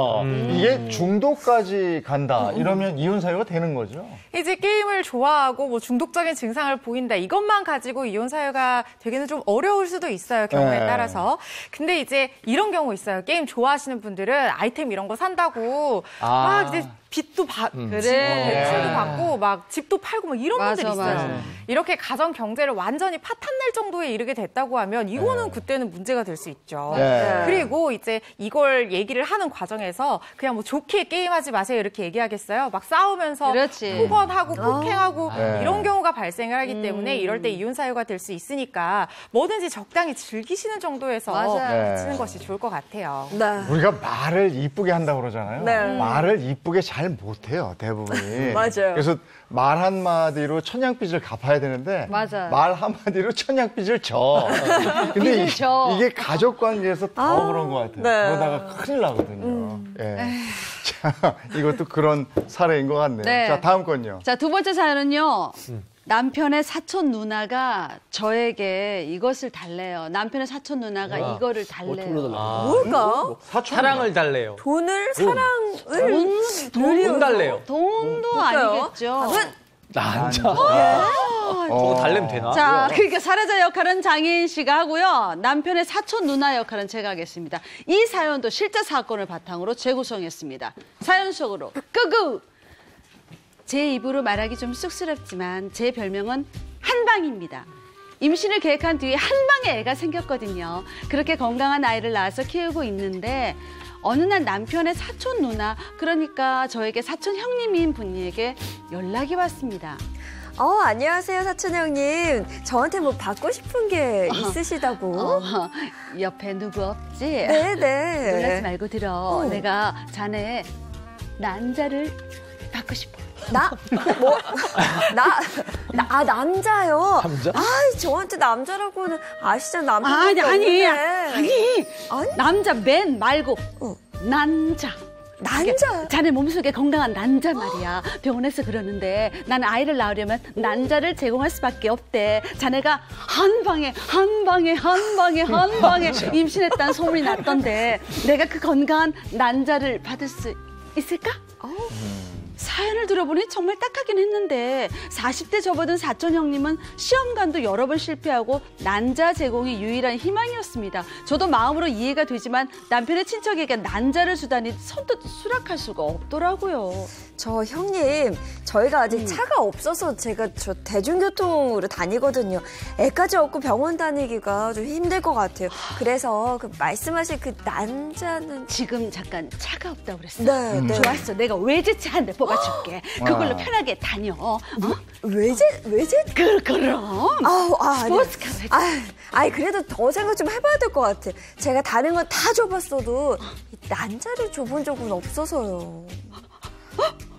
이게 중독까지 간다. 이러면 이혼 사유가 되는 거죠. 이제 게임을 좋아하고 뭐 중독적인 증상을 보인다. 이것만 가지고 이혼 사유가 되기는 좀 어려울 수도 있어요. 경우에 네. 따라서. 근데 이제 이런 경우 있어요. 게임 좋아하시는 분들은 아이템 이런 거 산다고 막 이제 빚도 대출도 받고 막 집도 팔고 막 이런 맞아, 분들 있어요. 맞아. 이렇게 가정 경제를 완전히 파탄날 정도에 이르게 됐다고 하면 이거는 그때는 문제가 될 수 있죠. 네. 그리고 이제 이걸 얘기를 하는 과정에서 그냥 뭐 좋게 게임하지 마세요 이렇게 얘기하겠어요. 막 싸우면서 그렇지. 폭언하고 폭행하고 네. 이런 경우가 발생을 하기 때문에 이럴 때 이혼 사유가 될 수 있으니까 뭐든지 적당히 즐기시는 정도에서 맞아요. 하시는 것이 좋을 것 같아요. 네. 우리가 말을 이쁘게 한다고 그러잖아요. 네. 말을 이쁘게 잘 못해요, 대부분이. 맞아요. 그래서 말 한마디로 천냥빚을 갚아야 되는데 맞아요. 말 한마디로 천냥빚을 져. 근데 빚을 져. 이게 가족 관계에서 더 그런 것 같아요. 네. 그러다가 큰일 나거든요. 예. 자, 이것도 그런 사례인 것 같네요. 네. 자, 다음 건요. 자, 두 번째 사연은요. 남편의 사촌 누나가 저에게 이것을 달래요. 남편의 사촌 누나가 이거를 달래요. 뭘까? 사랑을 달래요. 돈을, 사랑을 돈 달래요. 돈도 아니겠죠. 남자. 저거 달래면 되나? 자, 그러니까 사례자 역할은 장혜인 씨가 하고요. 남편의 사촌 누나 역할은 제가 하겠습니다. 이 사연도 실제 사건을 바탕으로 재구성했습니다. 사연 속으로 끄구! 제 입으로 말하기 좀 쑥스럽지만 제 별명은 한방입니다. 임신을 계획한 뒤에 한방에 애가 생겼거든요. 그렇게 건강한 아이를 낳아서 키우고 있는데 어느 날 남편의 사촌 누나, 그러니까 저에게 사촌 형님인 분에게 연락이 왔습니다. 안녕하세요, 사촌 형님. 저한테 뭐 받고 싶은 게 있으시다고? 옆에 누구 없지? 네네. 놀라지 말고 들어. 내가 자네 난자를 받고 싶어. 남자요? 남자? 저한테 남자라고는 아시잖아. 아니, 남편이 아니. 남자 맨 말고 난자. 남자? 자네 몸속에 건강한 난자 말이야. 병원에서 그러는데 나는 아이를 낳으려면 난자를 제공할 수밖에 없대. 자네가 한 방에 임신했다는 소문이 났던데 내가 그 건강한 난자를 받을 수 있을까? 사연을 들어보니 정말 딱하긴 했는데 40대 접어든 사촌 형님은 시험관도 여러 번 실패하고 난자 제공이 유일한 희망이었습니다. 저도 마음으로 이해가 되지만 남편의 친척에게 난자를 주다니 선뜻 수락할 수가 없더라고요. 저 형님, 저희가 아직 차가 없어서 제가 저 대중교통으로 다니거든요. 애까지 얻고 병원 다니기가 좀 힘들 것 같아요. 그래서 그 말씀하신 그 난자는 지금 잠깐 차가 없다고 그랬어. 네. 좋았어. 내가 외제차 한 대 뽑아줄게. 줄게. 그걸로 편하게 다녀. 외제? 그럼. 아니 그래도 더 생각 좀 해봐야 될 것 같아. 제가 다른 건 다 줘봤어도 이 난자를 줘본 적은 없어서요.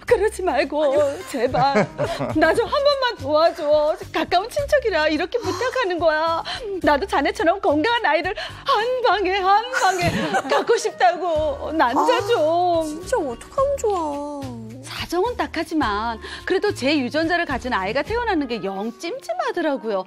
그러지 말고 제발 나 좀 한 번만 도와줘. 가까운 친척이라 이렇게 부탁하는 거야. 나도 자네처럼 건강한 아이를 한 방에 갖고 싶다고. 난자 좀. 진짜 어떡하면 좋아. 사정은 딱하지만 그래도 제 유전자를 가진 아이가 태어나는 게 영 찜찜하더라고요.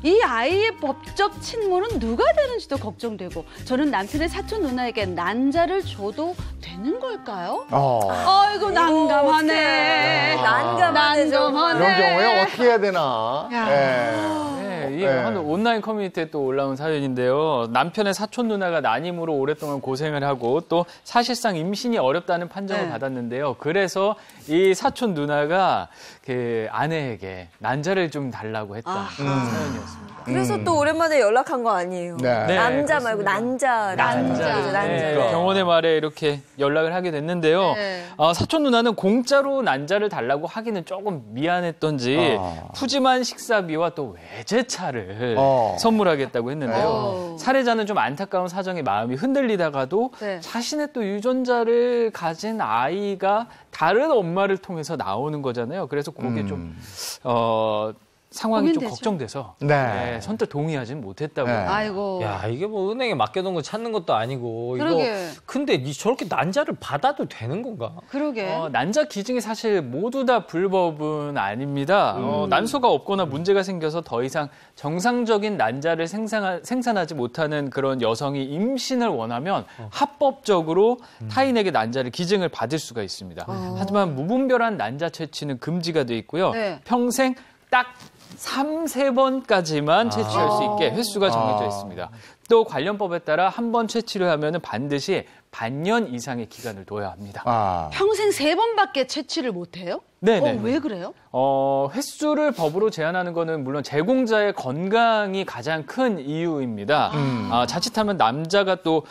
이 아이의 법적 친모는 누가 되는지도 걱정되고 저는 남편의 사촌 누나에게 난자를 줘도 되는 걸까요? 아이고 난감하네. 난감하네. 이런 경우에 어떻게 해야 되나? 이게 한 온라인 커뮤니티에 또 올라온 사연인데요. 남편의 사촌 누나가 난임으로 오랫동안 고생을 하고 또 사실상 임신이 어렵다는 판정을 받았는데요. 그래서 이 사촌 누나가 그 아내에게 난자를 좀 달라고 했던 그런 사연이었습니다. 그래서 또 오랜만에 연락한 거 아니에요. 네. 남자 말고 난자. 네, 병원의 말에 이렇게 연락을 하게 됐는데요. 사촌 누나는 공짜로 난자를 달라고 하기는 조금 미안했던지 푸짐한 식사비와 또 외제차를 선물하겠다고 했는데요. 사례자는 좀 안타까운 사정에 마음이 흔들리다가도 자신의 또 유전자를 가진 아이가 다른 엄마를 통해서 나오는 거잖아요. 그래서 그게 좀 상황이 좀 고민되죠. 걱정돼서 선뜻 동의하지는 못했다고요. 아이고. 야, 이게 뭐 은행에 맡겨놓은 거 찾는 것도 아니고. 그러게. 이거 근데 저렇게 난자를 받아도 되는 건가? 그러게. 난자 기증이 사실 모두 다 불법은 아닙니다. 난소가 없거나 문제가 생겨서 더 이상 정상적인 난자를 생산하지 못하는 그런 여성이 임신을 원하면 합법적으로 타인에게 난자를 기증을 받을 수가 있습니다. 하지만 무분별한 난자 채취는 금지가 돼 있고요. 평생 딱 3-4번까지만 채취할 수 있게 횟수가 정해져 있습니다. 또 관련법에 따라 한 번 채취를 하면 반드시 반년 이상의 기간을 둬야 합니다. 평생 3번밖에 채취를 못해요? 네네. 왜 그래요? 횟수를 법으로 제한하는 거는 물론 제공자의 건강이 가장 큰 이유입니다. 자칫하면 남자가 또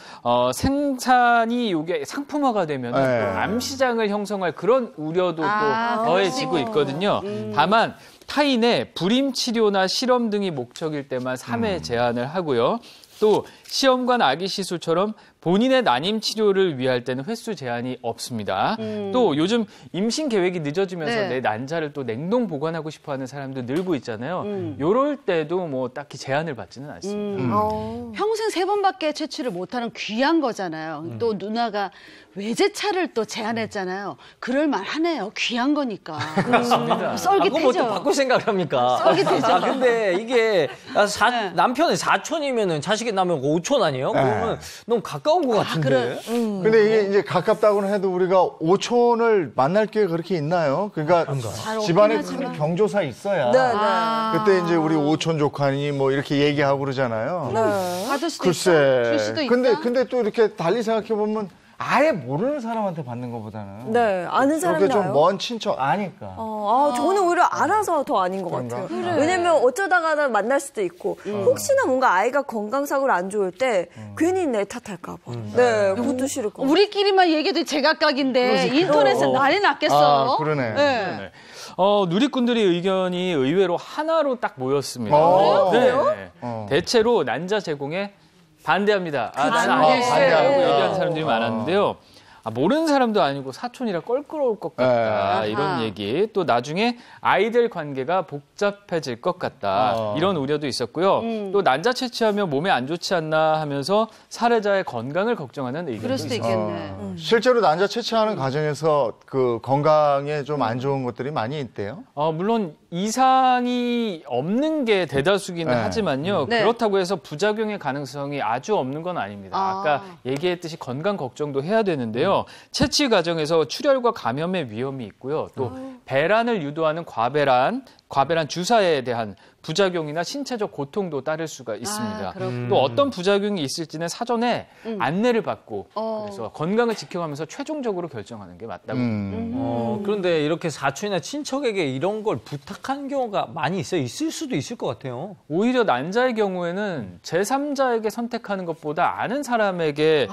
생산이 이게 상품화가 되면 또 암 시장을 형성할 그런 우려도 또 더해지고 있거든요. 다만 타인의 불임 치료나 실험 등이 목적일 때만 3회 제한을 하고요. 또 시험관 아기 시술처럼 본인의 난임 치료를 위할 때는 횟수 제한이 없습니다. 또 요즘 임신 계획이 늦어지면서 내 난자를 또 냉동 보관하고 싶어하는 사람도 늘고 있잖아요. 이럴 때도 뭐 딱히 제한을 받지는 않습니다. 평생 3번밖에 채취를 못하는 귀한 거잖아요. 또 누나가 외제차를 또 제안했잖아요. 그럴 만하네요. 귀한 거니까. 그렇습니다. 그거 뭐 또 바꿀 생각을 합니까? 썰깃해져. 근데 이게 남편의 사촌이면은 자식이 나면 5촌 아니에요? 그러면 너무 가까운 것 같은데. 근데 이게 이제 가깝다고는 해도 우리가 오촌을 만날 기회가 그렇게 있나요? 그러니까 집안에 큰 경조사 있어야. 그때 이제 우리 오촌 조카니 뭐 이렇게 얘기하고 그러잖아요. 받을 수도 글쎄. 있다. 줄 수도 있다. 근데 또 이렇게 달리 생각해 보면 아예 모르는 사람한테 받는 것보다는 아는 사람이 그렇게 좀 나요? 먼 친척 아니까. 저는 오히려 알아서 더 아닌 것 같아요. 왜냐면 어쩌다가 만날 수도 있고 혹시나 뭔가 아이가 건강상으로 안 좋을 때 괜히 내 탓할까 봐. 그것도 싫을 것 같아요. 우리끼리만 얘기해도 제각각인데 인터넷에 난리 났겠어요. 그러네. 네. 누리꾼들의 의견이 의외로 하나로 딱 모였습니다. 네. 대체로 난자 제공에 반대합니다. 나는 아니겠어요. 얘기하는 사람들이 많았는데요. 모르는 사람도 아니고 사촌이라 껄끄러울 것 같다. 이런 얘기. 또 나중에 아이들 관계가 복잡해질 것 같다. 이런 우려도 있었고요. 또 난자 채취하면 몸에 안 좋지 않나 하면서 사례자의 건강을 걱정하는 의견도 그럴 수도 있습니다. 있겠네. 실제로 난자 채취하는 과정에서 그 건강에 좀 안 좋은 것들이 많이 있대요. 물론 이상이 없는 게 대다수기는 하지만요. 그렇다고 해서 부작용의 가능성이 아주 없는 건 아닙니다. 아까 얘기했듯이 건강 걱정도 해야 되는데요. 채취 과정에서 출혈과 감염의 위험이 있고요. 또 배란을 유도하는 과배란 주사에 대한 부작용이나 신체적 고통도 따를 수가 있습니다. 그렇군요. 또 어떤 부작용이 있을지는 사전에 안내를 받고 그래서 건강을 지켜가면서 최종적으로 결정하는 게 맞다고. 그런데 이렇게 사촌이나 친척에게 이런 걸 부탁하는 경우가 많이 있어요. 있을 수도 있을 것 같아요. 오히려 난자의 경우에는 제3자에게 선택하는 것보다 아는 사람에게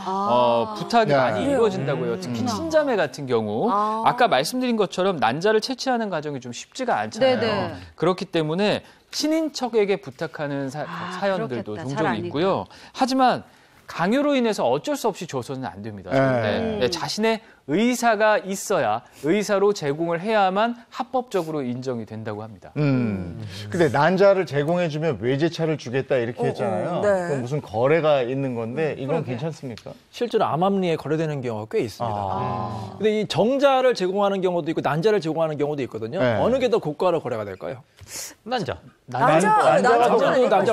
부탁이 많이 이루어진다고요. 특히 친자매 같은 경우. 아까 말씀드린 것처럼 난자를 채취하는 과정이 좀 쉽지가 않잖아요. 네네. 그렇기 때문에 친인척에게 부탁하는 사연들도 그렇겠다. 종종 잘 있고요. 하지만 강요로 인해서 어쩔 수 없이 줘서는 안 됩니다. 절대. 자신의 의사가 있어야 의사로 제공을 해야만 합법적으로 인정이 된다고 합니다. 근데 난자를 제공해주면 외제차를 주겠다 이렇게 했잖아요. 네. 그럼 무슨 거래가 있는 건데 이건 괜찮습니까? 실제로 암암리에 거래되는 경우가 꽤 있습니다. 근데 이 정자를 제공하는 경우도 있고 난자를 제공하는 경우도 있거든요. 네. 어느 게 더 고가로 거래가 될까요? 난자. 난자가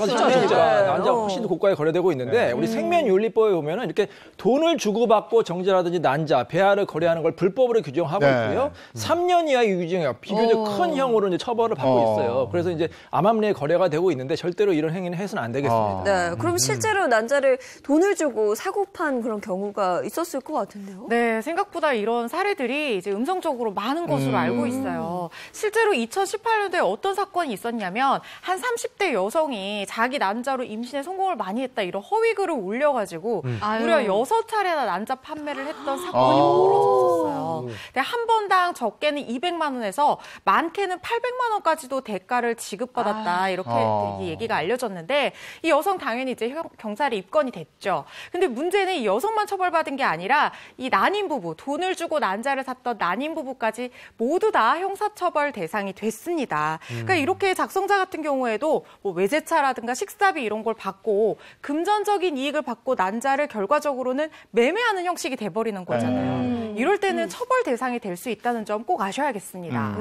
진짜. 난자가 훨씬 더 고가에 거래되고 있는데 우리 생명윤리법에 보면은 이렇게 돈을 주고받고 정자라든지 난자, 배아를 거래하는 걸 불법으로 규정하고 있고요. 3년 이하의 유기징역, 비교적 큰 형으로 이제 처벌을 받고 있어요. 그래서 이제 암암리에 거래가 되고 있는데 절대로 이런 행위는 해서는 안 되겠습니다. 네, 그럼 실제로 난자를 돈을 주고 사고 판 그런 경우가 있었을 것 같은데요. 네, 생각보다 이런 사례들이 이제 음성적으로 많은 것으로 알고 있어요. 실제로 2018년도에 어떤 사건이 있었냐면 한 30대 여성이 자기 난자로 임신에 성공을 많이 했다 이런 허위 글을 올려가지고 무려 6차례나 난자 판매를 했던 사건이 벌어졌었어요. 근데 한 번당 적게는 200만 원에서 많게는 800만 원까지도 대가를 지급받았다 이렇게 이 얘기가 알려졌는데 이 여성 당연히 이제 경찰에 입건이 됐죠. 근데 문제는 이 여성만 처벌받은 게 아니라 이 난임 부부, 돈을 주고 난자를 샀던 난임 부부까지 모두 다 형사처벌 대상이 됐습니다. 그러니까 이렇게 작성자 같은 경우에도 뭐 외제차라든가 식사비 이런 걸 받고 금전적인 이익을 받고 난자를 결과적으로는 매매하는 형식이 돼버리는 거잖아요. 이럴 때는 처벌 대상이 될 수 있다는 점 꼭 아셔야겠습니다.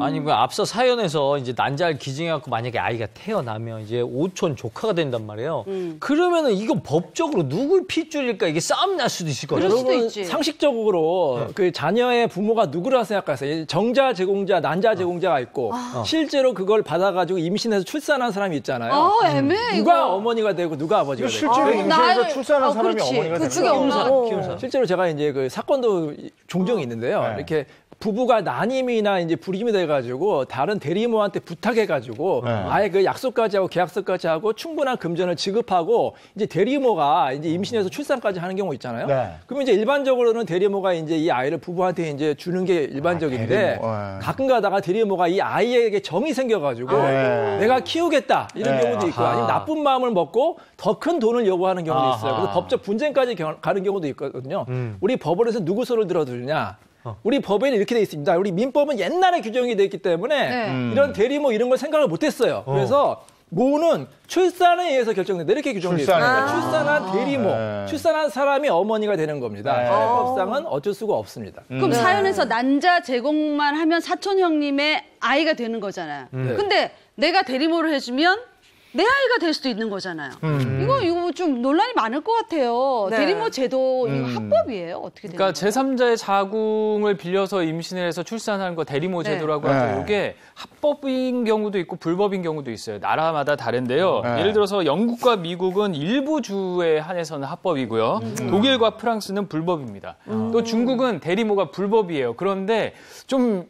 아니, 그 앞서 사연에서 이제 난자를 기증해갖고 만약에 아이가 태어나면 이제 오촌 조카가 된단 말이에요. 그러면은 이거 법적으로 누굴 핏줄일까 이게 싸움 날 수도 있을 것 같아요. 그럴 수도 여러분 있지. 상식적으로 그 자녀의 부모가 누구라 생각하세요? 정자 제공자, 난자 제공자가 있고 실제로 그걸 받아가지고 임신해서 출산한 사람이 있잖아요. 애매해, 누가 이거. 어머니가 되고 누가 아버지가 되고. 실제로 임신해서 출산한 사람이 그렇지. 어머니가 되는 그게 거예요. 없나? 실제로 제가 이제 그 사건도 종종 있는데요. 네. 이렇게 부부가 난임이나 이제 불임이 돼가지고 다른 대리모한테 부탁해가지고 아예 그 약속까지 하고 계약서까지 하고 충분한 금전을 지급하고 이제 대리모가 이제 임신해서 출산까지 하는 경우 있잖아요. 네. 그러면 이제 일반적으로는 대리모가 이제 이 아이를 부부한테 이제 주는 게 일반적인데 대리모. 가끔 가다가 대리모가 이 아이에게 정이 생겨가지고 내가 키우겠다 이런 경우도 있고 아니면 나쁜 마음을 먹고 더 큰 돈을 요구하는 경우도 있어요. 그래서 법적 분쟁까지 가는 경우도 있거든요. 우리 법원에서 누구 소리를 들어주느냐? 우리 법에는 이렇게 돼 있습니다. 우리 민법은 옛날에 규정이 돼 있기 때문에 이런 대리모 이런 걸 생각을 못했어요. 그래서 모는 출산에 의해서 결정된다 이렇게 규정돼 있어요. 그러니까 출산한 대리모, 출산한 사람이 어머니가 되는 겁니다. 현행법상은 어쩔 수가 없습니다. 그럼 사연에서 난자 제공만 하면 사촌 형님의 아이가 되는 거잖아요. 근데 내가 대리모를 해주면 내 아이가 될 수도 있는 거잖아요. 이거 좀 논란이 많을 것 같아요. 네. 대리모 제도 이거 합법이에요? 어떻게 되는 그러니까 거예요? 제3자의 자궁을 빌려서 임신을 해서 출산하는 거 대리모 제도라고 하죠. 이게 합법인 경우도 있고 불법인 경우도 있어요. 나라마다 다른데요. 예를 들어서 영국과 미국은 일부 주에 한해서는 합법이고요. 독일과 프랑스는 불법입니다. 또 중국은 대리모가 불법이에요. 그런데 좀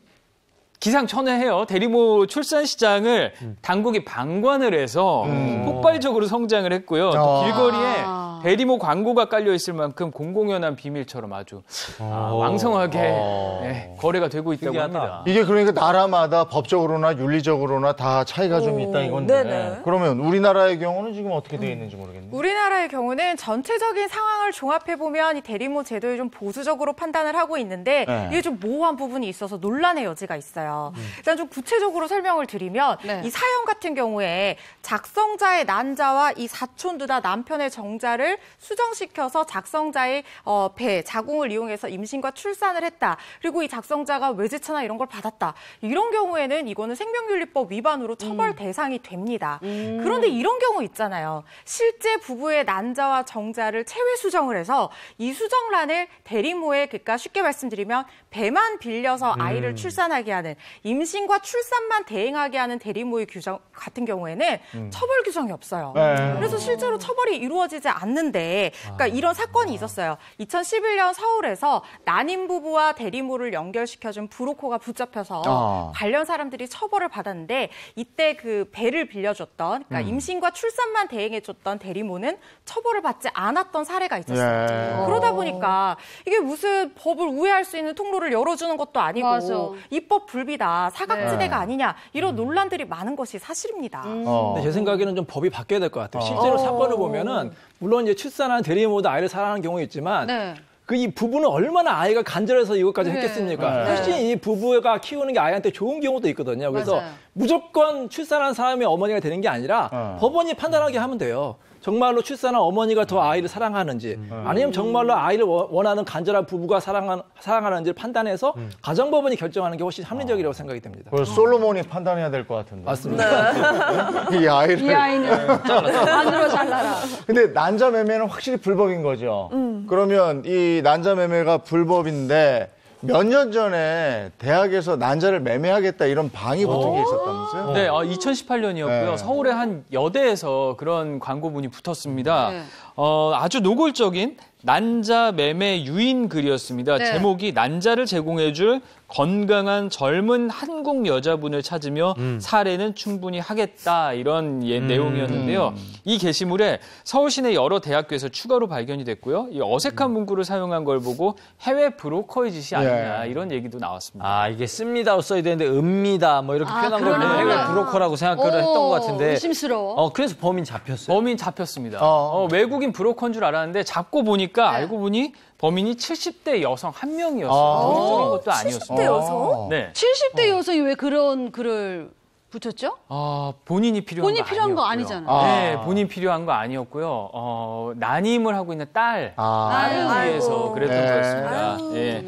기상천외해요. 대리모 출산 시장을 당국이 방관을 해서 폭발적으로 성장을 했고요. 또 길거리에 대리모 광고가 깔려 있을 만큼 공공연한 비밀처럼 아주 왕성하게 네, 거래가 되고 있다고 특이하다. 합니다. 이게 그러니까 나라마다 법적으로나 윤리적으로나 다 차이가 좀 있다 이건데. 네네. 그러면 우리나라의 경우는 지금 어떻게 되어 있는지 모르겠네요. 우리나라의 경우는 전체적인 상황을 종합해보면 이 대리모 제도를 좀 보수적으로 판단을 하고 있는데 이게 좀 모호한 부분이 있어서 논란의 여지가 있어요. 일단 좀 구체적으로 설명을 드리면 이 사연 같은 경우에 작성자의 난자와 이 사촌 누나 남편의 정자를 난자를 수정시켜서 작성자의 배, 자궁을 이용해서 임신과 출산을 했다. 그리고 이 작성자가 외제차나 이런 걸 받았다. 이런 경우에는 이거는 생명윤리법 위반으로 처벌 대상이 됩니다. 그런데 이런 경우 있잖아요. 실제 부부의 난자와 정자를 체외 수정을 해서 이 수정란을 대리모에, 그러니까 쉽게 말씀드리면 배만 빌려서 아이를 출산하게 하는, 임신과 출산만 대행하게 하는 대리모의 규정 같은 경우에는 처벌 규정이 없어요. 그래서 실제로 처벌이 이루어지지 않는데, 그러니까 이런 사건이 있었어요. 2011년 서울에서 난임 부부와 대리모를 연결시켜준 브로커가 붙잡혀서 관련 사람들이 처벌을 받았는데, 이때 그 배를 빌려줬던, 그러니까 임신과 출산만 대행해줬던 대리모는 처벌을 받지 않았던 사례가 있었어요. 그러다 보니까 이게 무슨 법을 우회할 수 있는 통로를 열어주는 것도 아니고 맞아. 입법 불비다, 사각지대가 아니냐, 이런 논란들이 많은 것이 사실입니다. 근데 제 생각에는 좀 법이 바뀌어야 될 것 같아요. 실제로 사건을 보면은 물론 이제 출산한 대리모도 아이를 사랑하는 경우 있지만 네. 그 이 부부는 얼마나 아이가 간절해서 이것까지 했겠습니까? 훨씬 이 부부가 키우는 게 아이한테 좋은 경우도 있거든요. 그래서 맞아요. 무조건 출산한 사람이 어머니가 되는 게 아니라 법원이 판단하게 하면 돼요. 정말로 출산한 어머니가 더 아이를 사랑하는지, 아니면 정말로 아이를 원하는 간절한 부부가 사랑하는지를 판단해서 가정법원이 결정하는 게 훨씬 합리적이라고 생각이 됩니다. 그걸 솔로몬이 판단해야 될 것 같은데. 맞습니다. 이 아이를. 이 아이는 안으로 잘라라. 근데 난자 매매는 확실히 불법인 거죠. 그러면 이 난자 매매가 불법인데 몇 년 전에 대학에서 난자를 매매하겠다 이런 방이 붙은 게 있었다면서요? 네, 2018년이었고요. 네. 서울의 한 여대에서 그런 광고문이 붙었습니다. 네. 아주 노골적인 난자 매매 유인 글이었습니다. 네. 제목이 난자를 제공해줄 건강한 젊은 한국 여자분을 찾으며 사례는 충분히 하겠다, 이런 내용이었는데요. 이 게시물에 서울시내 여러 대학교에서 추가로 발견이 됐고요. 이 어색한 문구를 사용한 걸 보고 해외 브로커의 짓이 아니냐, 이런 얘기도 나왔습니다. 아, 이게 씁니다로 써야 되는데 읍니다 뭐 이렇게 표현한 걸 그러나. 해외 브로커라고 생각을 했던 것 같은데. 의심스러워. 그래서 범인 잡혔어요. 범인 잡혔습니다. 외국인 브로커인 줄 알았는데 잡고 보니까 알고 보니 범인이 70대 여성 한 명이었어요. 정적인 것도 아니었습니다. 70대 여성? 네. 70대 여성이 왜 그런 글을 붙였죠? 본인이 필요한 본인이 거 필요한 거 아니었고요. 아니잖아요. 네, 본인 필요한 거 아니었고요. 난임을 하고 있는 딸을 위해서 그랬던 거였습니다. 예.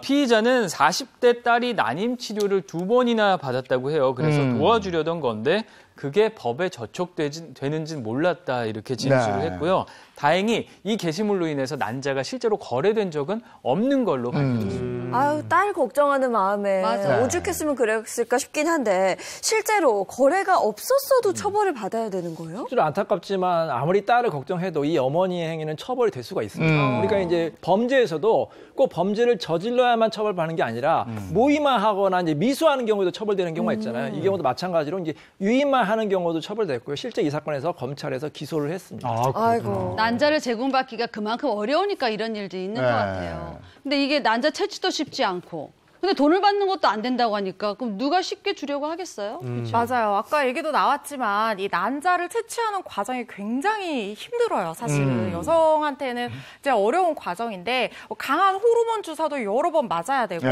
피의자는 40대 딸이 난임 치료를 2번이나 받았다고 해요. 그래서 도와주려던 건데 그게 법에 저촉되는지는 몰랐다, 이렇게 진술을 했고요. 다행히 이 게시물로 인해서 난자가 실제로 거래된 적은 없는 걸로 밝혀졌습니다. 아유, 딸 걱정하는 마음에 맞아. 오죽했으면 그랬을까 싶긴 한데, 실제로 거래가 없었어도 처벌을 받아야 되는 거예요? 실제로 안타깝지만 아무리 딸을 걱정해도 이 어머니의 행위는 처벌이 될 수가 있습니다. 그러니까 이제 범죄에서도 꼭 범죄를 저질러야만 처벌받는 게 아니라 모의만 하거나 이제 미수하는 경우에도 처벌되는 경우가 있잖아요. 이 경우도 마찬가지로 이제 유인만 하는 경우도 처벌됐고요. 실제 이 사건에서 검찰에서 기소를 했습니다. 아이고. 난자를 제공받기가 그만큼 어려우니까 이런 일도 있는 것 같아요. 근데 이게 난자 채취도 쉽지 않고, 근데 돈을 받는 것도 안 된다고 하니까 그럼 누가 쉽게 주려고 하겠어요? 맞아요. 아까 얘기도 나왔지만 이 난자를 채취하는 과정이 굉장히 힘들어요. 사실은 여성한테는 이제 어려운 과정인데, 강한 호르몬 주사도 여러 번 맞아야 되고,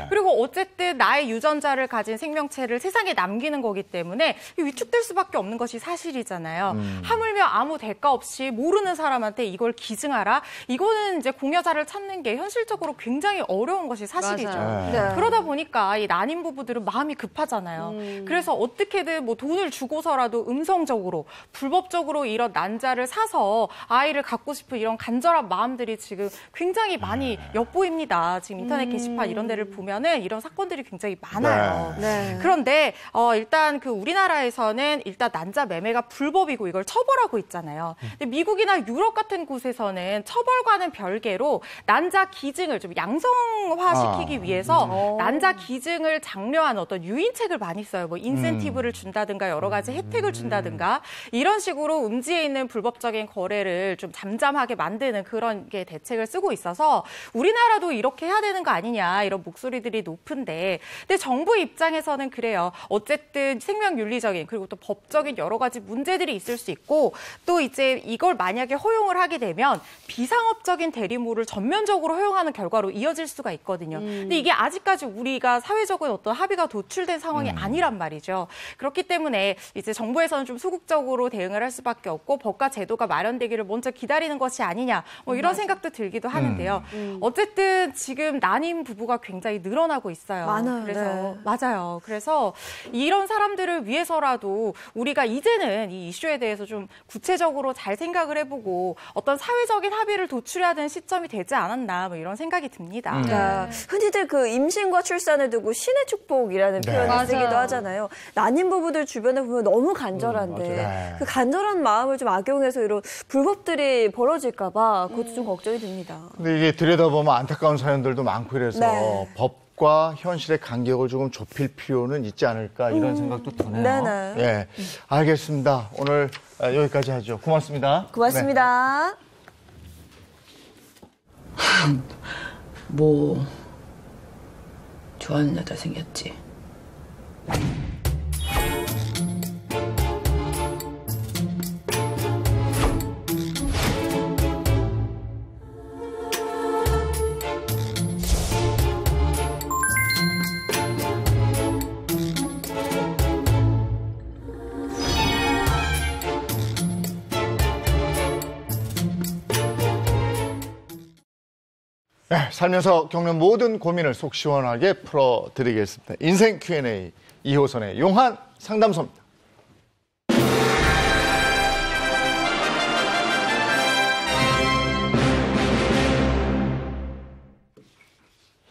그리고 어쨌든 나의 유전자를 가진 생명체를 세상에 남기는 거기 때문에 위축될 수밖에 없는 것이 사실이잖아요. 하물며 아무 대가 없이 모르는 사람한테 이걸 기증하라, 이거는 이제 공여자를 찾는 게 현실적으로 굉장히 어려운 것이 사실이죠. 맞아요. 네. 그러다 보니까 이 난임 부부들은 마음이 급하잖아요. 그래서 어떻게든 뭐 돈을 주고서라도 음성적으로, 불법적으로 이런 난자를 사서 아이를 갖고 싶은 이런 간절한 마음들이 지금 굉장히 많이 엿보입니다. 지금 인터넷 게시판 이런 데를 보면은 이런 사건들이 굉장히 많아요. 네. 그런데 일단 그 우리나라에서는 일단 난자 매매가 불법이고 이걸 처벌하고 있잖아요. 근데 미국이나 유럽 같은 곳에서는 처벌과는 별개로 난자 기증을 좀 양성화시키기 위해서 난자 기증을 장려하는 어떤 유인책을 많이 써요. 뭐 인센티브를 준다든가 여러 가지 혜택을 준다든가 이런 식으로 음지에 있는 불법적인 거래를 좀 잠잠하게 만드는 그런 게 대책을 쓰고 있어서 우리나라도 이렇게 해야 되는 거 아니냐, 이런 목소리들이 높은데, 근데 정부 입장에서는 그래요. 어쨌든 생명윤리적인 그리고 또 법적인 여러 가지 문제들이 있을 수 있고, 또 이제 이걸 만약에 허용을 하게 되면 비상업적인 대리모를 전면적으로 허용하는 결과로 이어질 수가 있거든요. 근데 이게 아직 아직까지 우리가 사회적인 어떤 합의가 도출된 상황이 아니란 말이죠. 그렇기 때문에 이제 정부에서는 좀 소극적으로 대응을 할 수밖에 없고 법과 제도가 마련되기를 먼저 기다리는 것이 아니냐 뭐 이런 생각도 들기도 하는데요. 어쨌든 지금 난임 부부가 굉장히 늘어나고 있어요. 많아요. 그래서 네. 맞아요. 그래서 이런 사람들을 위해서라도 우리가 이제는 이 이슈에 대해서 좀 구체적으로 잘 생각을 해보고 어떤 사회적인 합의를 도출해야 되는 시점이 되지 않았나 뭐 이런 생각이 듭니다. 네. 흔히들 그 임신과 출산을 두고 신의 축복이라는 네. 표현을 맞아요. 쓰기도 하잖아요. 난임 부부들 주변에 보면 너무 간절한데 네. 그 간절한 마음을 좀 악용해서 이런 불법들이 벌어질까 봐 그것도 좀 걱정이 됩니다. 근데 이게 들여다보면 안타까운 사연들도 많고 이래서 네. 법과 현실의 간격을 조금 좁힐 필요는 있지 않을까 이런 생각도 드네요. 네네. 예, 알겠습니다. 오늘 여기까지 하죠. 고맙습니다. 고맙습니다. 뭐 좋아하는 여자 생겼지. 네, 살면서 겪는 모든 고민을 속 시원하게 풀어드리겠습니다. 인생 Q&A 2호선의 용한 상담소입니다.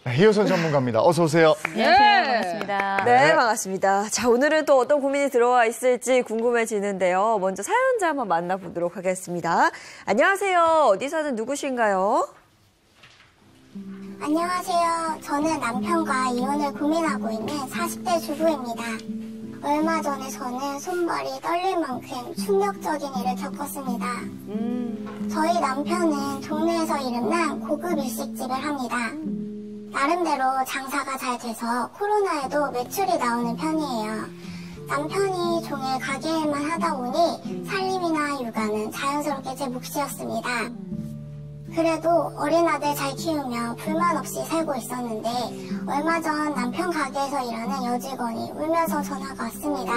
네, 이호선 전문가입니다. 어서 오세요. 안녕하세요. 반갑습니다. 네, 반갑습니다. 자, 오늘은 또 어떤 고민이 들어와 있을지 궁금해지는데요. 먼저 사연자 한번 만나보도록 하겠습니다. 안녕하세요. 어디 사는 누구신가요? 안녕하세요. 저는 남편과 이혼을 고민하고 있는 40대 주부입니다. 얼마 전에 저는 손발이 떨릴 만큼 충격적인 일을 겪었습니다. 저희 남편은 동네에서 이름난 고급 일식집을 합니다. 나름대로 장사가 잘 돼서 코로나에도 매출이 나오는 편이에요. 남편이 종일 가게일만 하다 보니 살림이나 육아는 자연스럽게 제 몫이었습니다. 그래도 어린 아들 잘 키우며 불만 없이 살고 있었는데 얼마 전 남편 가게에서 일하는 여직원이 울면서 전화가 왔습니다.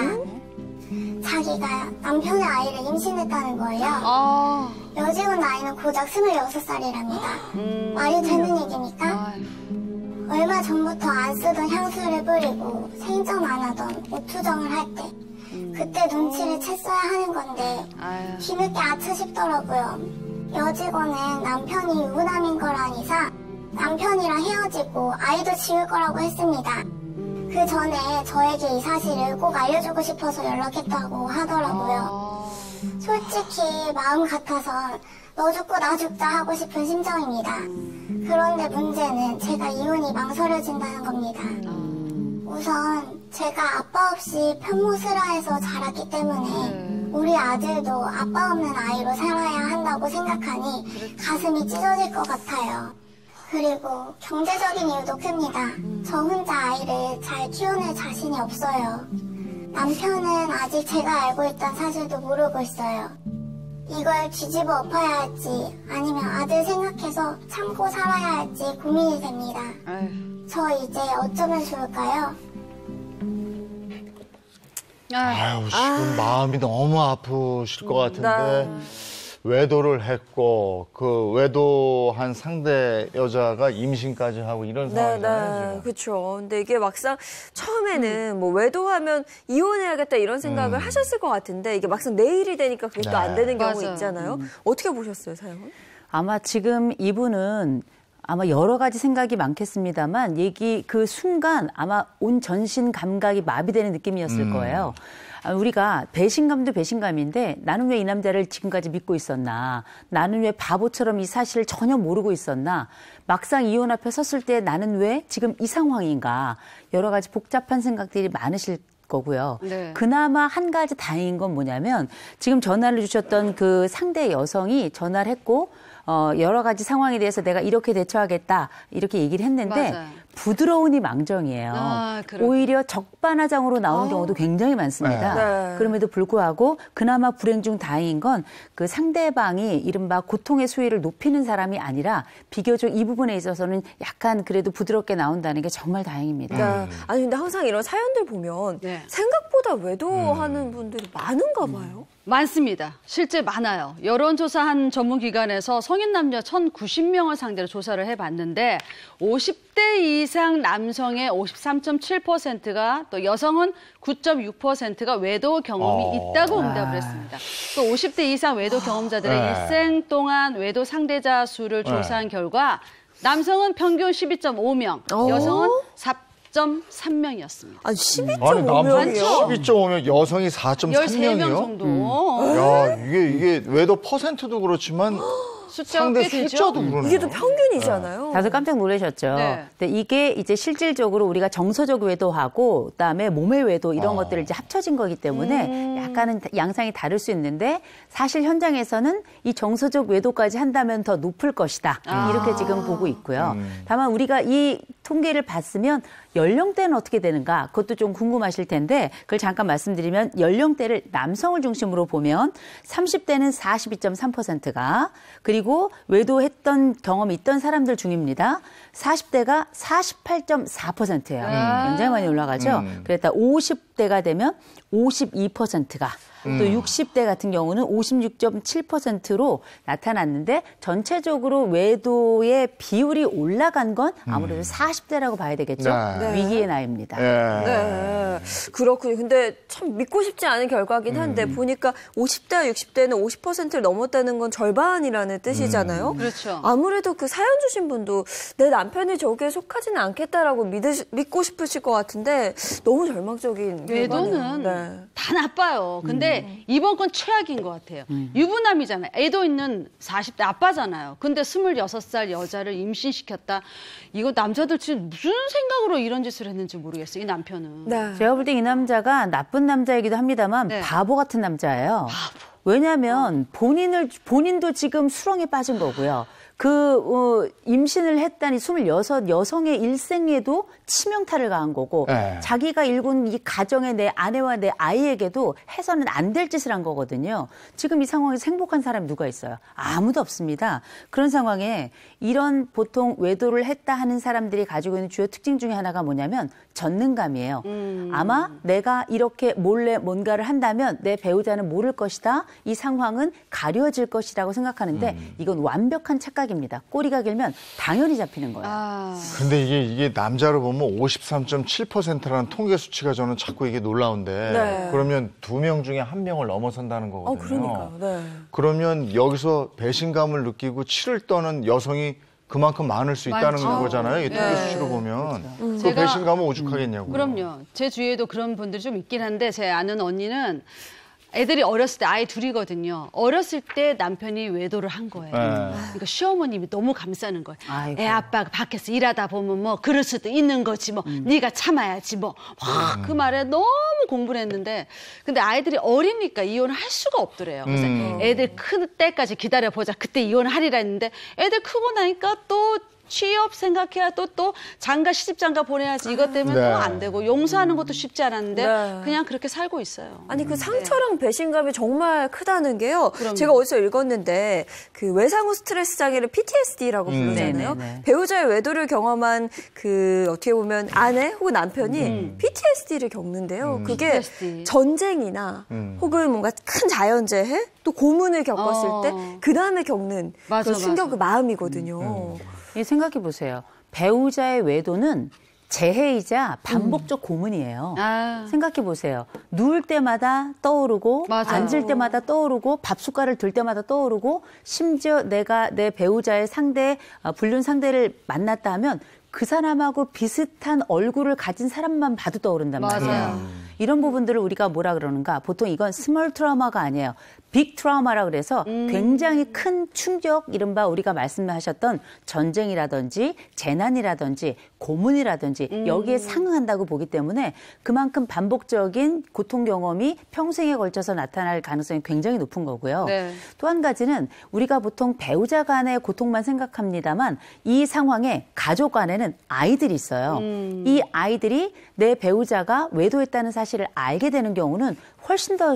자기가 남편의 아이를 임신했다는 거예요. 여직원 나이는 고작 26살이랍니다. 말이 되는 얘기입니까? 얼마 전부터 안 쓰던 향수를 뿌리고 생전 안 하던 옷 투정을 할 때 그때 눈치를 챘어야 하는 건데 뒤늦게 아차 싶더라고요. 여직원은 남편이 유부남인 걸 안 이상 남편이랑 헤어지고 아이도 지울 거라고 했습니다. 그 전에 저에게 이 사실을 꼭 알려주고 싶어서 연락했다고 하더라고요. 솔직히 마음 같아선 너 죽고 나 죽자 하고 싶은 심정입니다. 그런데 문제는 제가 이혼이 망설여진다는 겁니다. 우선 제가 아빠 없이 편모스라에서 자랐기 때문에 우리 아들도 아빠 없는 아이로 살아야 한다고 생각하니 가슴이 찢어질 것 같아요. 그리고 경제적인 이유도 큽니다. 저 혼자 아이를 잘 키워낼 자신이 없어요. 남편은 아직 제가 알고 있던 사실도 모르고 있어요. 이걸 뒤집어 엎어야 할지 아니면 아들 생각해서 참고 살아야 할지 고민이 됩니다. 저 이제 어쩌면 좋을까요? 아유, 지금 마음이 너무 아프실 것 같은데 외도를 했고 그 외도한 상대 여자가 임신까지 하고 이런 상황이잖아요. 네, 그렇죠. 근데 이게 막상 처음에는 뭐 외도하면 이혼해야겠다 이런 생각을 하셨을 것 같은데 이게 막상 내일이 되니까 그게 또 안 되는 경우 맞아요. 있잖아요. 어떻게 보셨어요, 사연은? 아마 지금 이분은 아마 여러 가지 생각이 많겠습니다만 그 순간 아마 온 전신 감각이 마비되는 느낌이었을 거예요. 우리가 배신감도 배신감인데 나는 왜 이 남자를 지금까지 믿고 있었나? 나는 왜 바보처럼 이 사실을 전혀 모르고 있었나? 막상 이혼 앞에 섰을 때 나는 왜 지금 이 상황인가? 여러 가지 복잡한 생각들이 많으실 거고요. 네. 그나마 한 가지 다행인 건 뭐냐면 지금 전화를 주셨던 그 상대 여성이 전화를 했고 여러 가지 상황에 대해서 내가 이렇게 대처하겠다 이렇게 얘기를 했는데 맞아요. 부드러우니 망정이에요. 오히려 적반하장으로 나오는 경우도 굉장히 많습니다. 네. 그럼에도 불구하고 그나마 불행 중 다행인 건 그 상대방이 이른바 고통의 수위를 높이는 사람이 아니라 비교적 이 부분에 있어서는 약간 그래도 부드럽게 나온다는 게 정말 다행입니다. 네. 아니 근데 항상 이런 사연들 보면 네. 생각보다 외도하는 분들이 많은가 봐요. 많습니다. 실제 많아요. 여론조사한 전문기관에서 성인 남녀 1,090명을 상대로 조사를 해봤는데 50대 이상 남성의 53.7%가 또 여성은 9.6%가 외도 경험이 있다고 응답을 했습니다. 또 50대 이상 외도 경험자들의 일생 동안 외도 상대자 수를 조사한 결과 남성은 평균 12.5명, 여성은 4.3명이었습니다. 아니 아니, 남성 12.5명이요? 12.5명, 여성이 13명 4.3명이요? 정도. 야, 이게 외도 퍼센트도 그렇지만 숫자가 상대 꽤 되죠? 숫자도 그러네요. 이게 또 평균이잖아요. 다들 깜짝 놀라셨죠. 네. 근데 이게 이제 실질적으로 우리가 정서적 외도하고 그다음에 몸의 외도 이런 것들을 이제 합쳐진 거기 때문에 약간은 양상이 다를 수 있는데 사실 현장에서는 이 정서적 외도까지 한다면 더 높을 것이다. 이렇게 지금 보고 있고요. 다만 우리가 이 통계를 봤으면 연령대는 어떻게 되는가 그것도 좀 궁금하실 텐데 그걸 잠깐 말씀드리면 연령대를 남성을 중심으로 보면 30대는 42.3%가 그리고 외도했던 경험이 있던 사람들 중입니다. 40대가 48.4%예요. 굉장히 많이 올라가죠. 그랬다 50대가 되면 52%가 또 60대 같은 경우는 56.7%로 나타났는데 전체적으로 외도의 비율이 올라간 건 아무래도 40대라고 봐야 되겠죠. 네. 위기의 나이입니다. 네. 그렇군요. 근데 참 믿고 싶지 않은 결과긴 한데 보니까 50대와 60대는 50%를 넘었다는 건 절반이라는 뜻이잖아요. 그렇죠. 아무래도 그 사연 주신 분도 내 남편이 저기에 속하지는 않겠다라고 믿고 싶으실 것 같은데 너무 절망적인 외도는 결과네요. 네. 다 나빠요. 근데 이번 건 최악인 것 같아요. 유부남이잖아요. 애도 있는 40대 아빠잖아요. 근데 26살 여자를 임신시켰다. 이거 남자들 지금 무슨 생각으로 이런 짓을 했는지 모르겠어요. 이 남편은. 네. 제가 볼 때 이 남자가 나쁜 남자이기도 합니다만 네. 바보 같은 남자예요. 왜냐하면 본인도 지금 수렁에 빠진 거고요. 임신을 했다니 26 여성의 일생에도 치명타를 가한 거고 네. 자기가 일군 이 가정의 내 아내와 내 아이에게도 해서는 안 될 짓을 한 거거든요. 지금 이 상황에서 행복한 사람이 누가 있어요? 아무도 없습니다. 그런 상황에 이런 보통 외도를 했다 하는 사람들이 가지고 있는 주요 특징 중에 하나가 뭐냐면 전능감이에요. 아마 내가 이렇게 몰래 뭔가를 한다면 내 배우자는 모를 것이다. 이 상황은 가려질 것이라고 생각하는데 이건 완벽한 착각입니다. 꼬리가 길면 당연히 잡히는 거예요. 근데 이게 남자로 보면 53.7%라는 통계 수치가 저는 자꾸 이게 놀라운데 네. 그러면 2명 중에 1명을 넘어선다는 거거든요. 그러니까요. 네. 그러면 여기서 배신감을 느끼고 치를 떠는 여성이 그만큼 많을 수 있다는 많죠. 거잖아요. 이 통계 네. 수치로 보면. 그 제가- 배신감은 오죽하겠냐고요. 그럼요. 제 주위에도 그런 분들이 좀 있긴 한데 제 아는 언니는 애들이 어렸을 때 아이 둘이거든요. 어렸을 때 남편이 외도를 한 거예요. 그러니까 시어머님이 너무 감싸는 거예요. 아이고. 애 아빠가 밖에서 일하다 보면 뭐 그럴 수도 있는 거지 뭐 네가 참아야지 뭐. 그 말에 너무 공부를 했는데 근데 아이들이 어리니까 이혼을 할 수가 없더래요. 그래서 애들 큰 때까지 기다려보자. 그때 이혼하리라 했는데 애들 크고 나니까 또 취업 생각해야 또 장가 시집장가 보내야지 이것 때문에 네. 또 안 되고 용서하는 것도 쉽지 않았는데 네. 그냥 그렇게 살고 있어요. 아니 그 상처랑 배신감이 정말 크다는 게요. 그럼요. 제가 어디서 읽었는데 그 외상후 스트레스 장애를 PTSD라고 부르잖아요. 네네네. 배우자의 외도를 경험한 그 어떻게 보면 아내 혹은 남편이 PTSD를 겪는데요. 그게 PTSD. 전쟁이나 혹은 뭔가 큰 자연재해 또 고문을 겪었을 때 그 다음에 겪는 맞아, 그런 충격 맞아. 그 마음이거든요. 생각해 보세요. 배우자의 외도는 재해이자 반복적 고문이에요. 생각해 보세요. 누울 때마다 떠오르고 맞아요. 앉을 때마다 떠오르고 밥숟가락을 들 때마다 떠오르고 심지어 내가 내 배우자의 불륜 상대를 만났다 하면 그 사람하고 비슷한 얼굴을 가진 사람만 봐도 떠오른단 말이에요. 맞아요. 이런 부분들을 우리가 뭐라 그러는가? 보통 이건 스몰 트라우마가 아니에요. 빅 트라우마라 그래서 굉장히 큰 충격, 이른바 우리가 말씀하셨던 전쟁이라든지 재난이라든지 고문이라든지 여기에 상응한다고 보기 때문에 그만큼 반복적인 고통 경험이 평생에 걸쳐서 나타날 가능성이 굉장히 높은 거고요. 네. 또 한 가지는 우리가 보통 배우자 간의 고통만 생각합니다만 이 상황에 가족 안에는 아이들이 있어요. 이 아이들이 내 배우자가 외도했다는 사실을 알게 되는 경우는 훨씬 더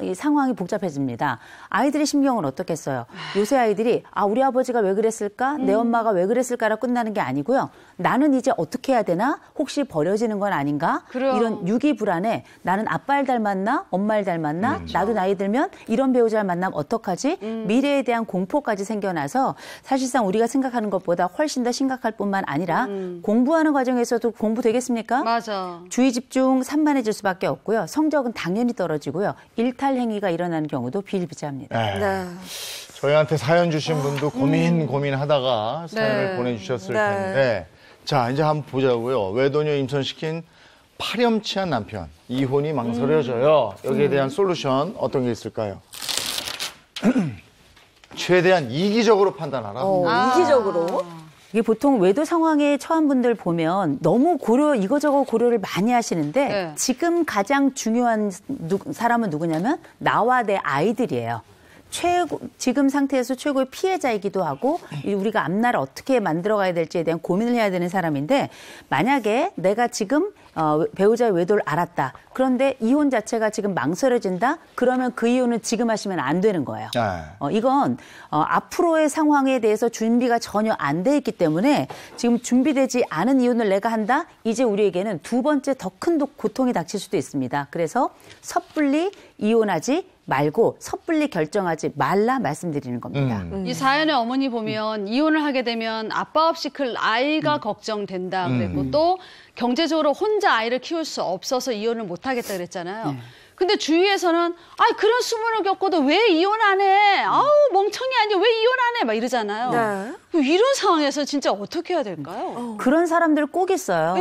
이 상황이 복잡해집니다. 아이들의 심경은 어떻겠어요? 요새 아이들이 우리 아버지가 왜 그랬을까? 내 엄마가 왜 그랬을까라 끝나는 게 아니고요. 나는 이제 어떻게 해야 되나? 혹시 버려지는 건 아닌가? 그럼. 이런 유기 불안에 나는 아빠를 닮았나? 엄마를 닮았나? 나도 나이 들면 이런 배우자를 만나면 어떡하지? 미래에 대한 공포까지 생겨나서 사실상 우리가 생각하는 것보다 훨씬 더 심각할 뿐만 아니라 공부하는 과정에서도 공부 되겠습니까? 맞아. 주의 집중 산만해질 수밖에 없고요. 성적은 당연히 떨어지고요. 일탈 행위가 일어나는 경우도 비일비재합니다. 네. 저희한테 사연 주신 분도 고민하다가 사연을 보내주셨을 텐데 자, 이제 한번 보자고요. 외도녀 임선시킨 파렴치한 남편, 이혼이 망설여져요. 여기에 대한 솔루션 어떤 게 있을까요? 최대한 이기적으로 판단하라. 이기적으로. 이게 보통 외도 상황에 처한 분들 보면 너무 이거저거 고려를 많이 하시는데 네. 지금 가장 중요한 사람은 누구냐면 나와 내 아이들이에요. 지금 상태에서 최고의 피해자이기도 하고 우리가 앞날을 어떻게 만들어가야 될지에 대한 고민을 해야 되는 사람인데 만약에 내가 지금 배우자의 외도를 알았다. 그런데 이혼 자체가 지금 망설여진다? 그러면 그 이혼은 지금 하시면 안 되는 거예요. 이건 앞으로의 상황에 대해서 준비가 전혀 안 돼 있기 때문에 지금 준비되지 않은 이혼을 내가 한다? 이제 우리에게는 두 번째 더 큰 고통이 닥칠 수도 있습니다. 그래서 섣불리 이혼하지 말고 섣불리 결정하지 말라 말씀드리는 겁니다. 이 사연의 어머니 보면 이혼을 하게 되면 아빠 없이 클 아이가 걱정된다 그랬고 또 경제적으로 혼자 아이를 키울 수 없어서 이혼을 못 하겠다 그랬잖아요. 근데 주위에서는 그런 수모를 겪고도 왜 이혼 안 해? 아우 멍청이 아니야 왜 이혼 안 해? 막 이러잖아요. 이런 상황에서 진짜 어떻게 해야 될까요? 그런 사람들 꼭 있어요.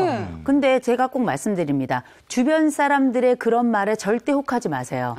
근데 제가 꼭 말씀드립니다. 주변 사람들의 그런 말에 절대 혹하지 마세요.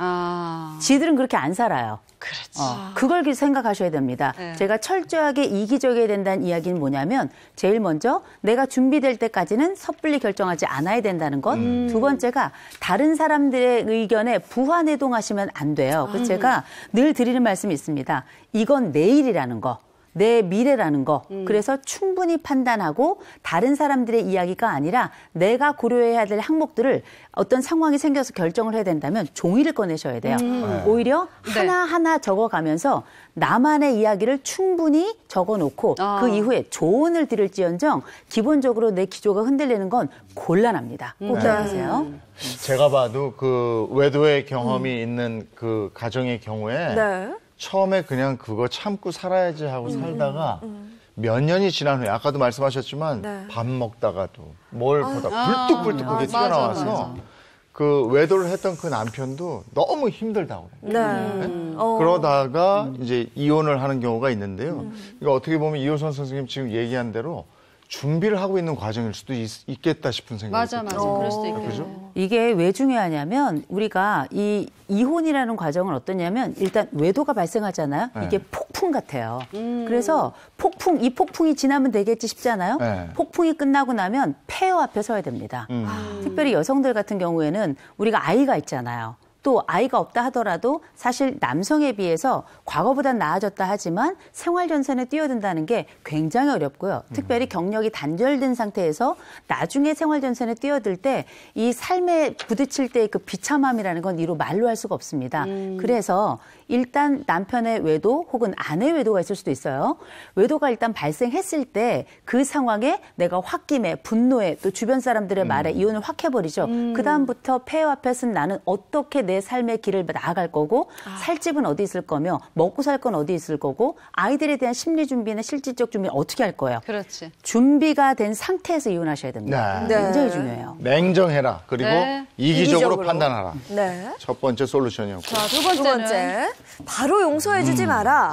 지들은 그렇게 안 살아요. 그렇지. 그걸 생각하셔야 됩니다. 네. 제가 철저하게 이기적이어야 된다는 이야기는 뭐냐면 제일 먼저 내가 준비될 때까지는 섣불리 결정하지 않아야 된다는 것. 두 번째가 다른 사람들의 의견에 부화내동하시면 안 돼요. 그래서 제가 늘 드리는 말씀이 있습니다. 이건 내일이라는 거. 내 미래라는 거. 그래서 충분히 판단하고 다른 사람들의 이야기가 아니라 내가 고려해야 될 항목들을 어떤 상황이 생겨서 결정을 해야 된다면 종이를 꺼내셔야 돼요. 오히려 하나하나 적어가면서 나만의 이야기를 충분히 적어놓고 그 이후에 조언을 드릴지언정 기본적으로 내 기조가 흔들리는 건 곤란합니다. 꼭 기억하세요. 제가 봐도 그 외도의 경험이 있는 그 가정의 경우에 처음에 그냥 그거 참고 살아야지 하고 살다가 몇 년이 지난 후에 아까도 말씀하셨지만 밥 먹다가도 뭘 보다 불뚝불뚝 그게 튀어나와서 그 외도를 했던 그 남편도 너무 힘들다고 그래요. 그러다가 이제 이혼을 하는 경우가 있는데요. 이거 어떻게 보면 이호선 선생님 지금 얘기한 대로 준비를 하고 있는 과정일 수도 있겠다 싶은 생각이 맞아. 그럴 수도 있겠죠. 그죠? 이게 왜 중요하냐면 우리가 이 이혼이라는 과정은 어떠냐면 일단 외도가 발생하잖아요. 이게 폭풍 같아요. 그래서 이 폭풍이 지나면 되겠지 싶잖아요. 폭풍이 끝나고 나면 폐허 앞에 서야 됩니다. 특별히 여성들 같은 경우에는 우리가 아이가 있잖아요. 또 아이가 없다 하더라도 사실 남성에 비해서 과거보단 나아졌다 하지만 생활 전선에 뛰어든다는 게 굉장히 어렵고요. 특별히 경력이 단절된 상태에서 나중에 생활 전선에 뛰어들 때 이 삶에 부딪힐 때 그 비참함이라는 건 이루 말로 할 수가 없습니다. 그래서 일단 남편의 외도 혹은 아내의 외도가 있을 수도 있어요. 외도가 일단 발생했을 때 그 상황에 내가 홧김에 분노에 또 주변 사람들의 말에 이혼을 확 해버리죠. 그다음부터 폐허 앞에 쓴 나는 어떻게 내 삶의 길을 나아갈 거고 살 집은 어디 있을 거며 먹고 살 건 어디 있을 거고 아이들에 대한 심리 준비나 실질적 준비는 어떻게 할 거예요. 그렇지. 준비가 된 상태에서 이혼하셔야 됩니다. 굉장히 중요해요. 냉정해라. 그리고 이기적으로 판단하라. 첫 번째 솔루션이었고. 자, 두 두 번째, 바로 용서해주지 마라.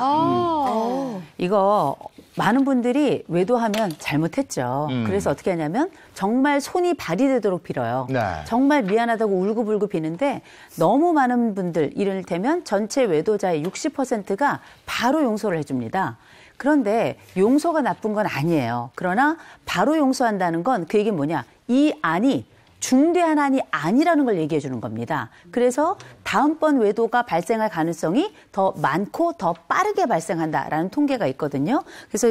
이거 많은 분들이 외도하면 잘못했죠. 그래서 어떻게 하냐면 정말 손이 발이 되도록 빌어요. 네. 정말 미안하다고 울고불고 비는데 너무 많은 분들, 이를테면 전체 외도자의 60%가 바로 용서를 해줍니다. 그런데 용서가 나쁜 건 아니에요. 그러나 바로 용서한다는 건 그 얘기는 뭐냐. 이 안이 중대한 한이 아니라는 걸 얘기해 주는 겁니다. 그래서 다음번 외도가 발생할 가능성이 더 많고 더 빠르게 발생한다라는 통계가 있거든요. 그래서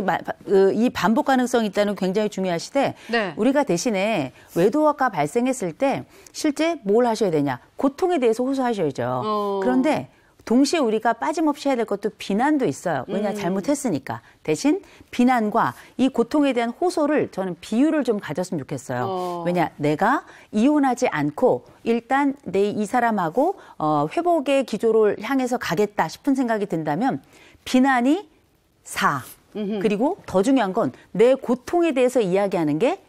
이 반복 가능성이 있다는 게 굉장히 중요하시되 네. 우리가 대신에 외도가 발생했을 때 실제 뭘 하셔야 되냐. 고통에 대해서 호소하셔야죠. 그런데 동시에 우리가 빠짐없이 해야 될 것도 비난도 있어요. 왜냐 잘못했으니까. 대신 비난과 이 고통에 대한 호소를 저는 비율을 좀 가졌으면 좋겠어요. 왜냐 내가 이혼하지 않고 일단 이 사람하고 회복의 기조를 향해서 가겠다 싶은 생각이 든다면 비난이 4. 그리고 더 중요한 건 내 고통에 대해서 이야기하는 게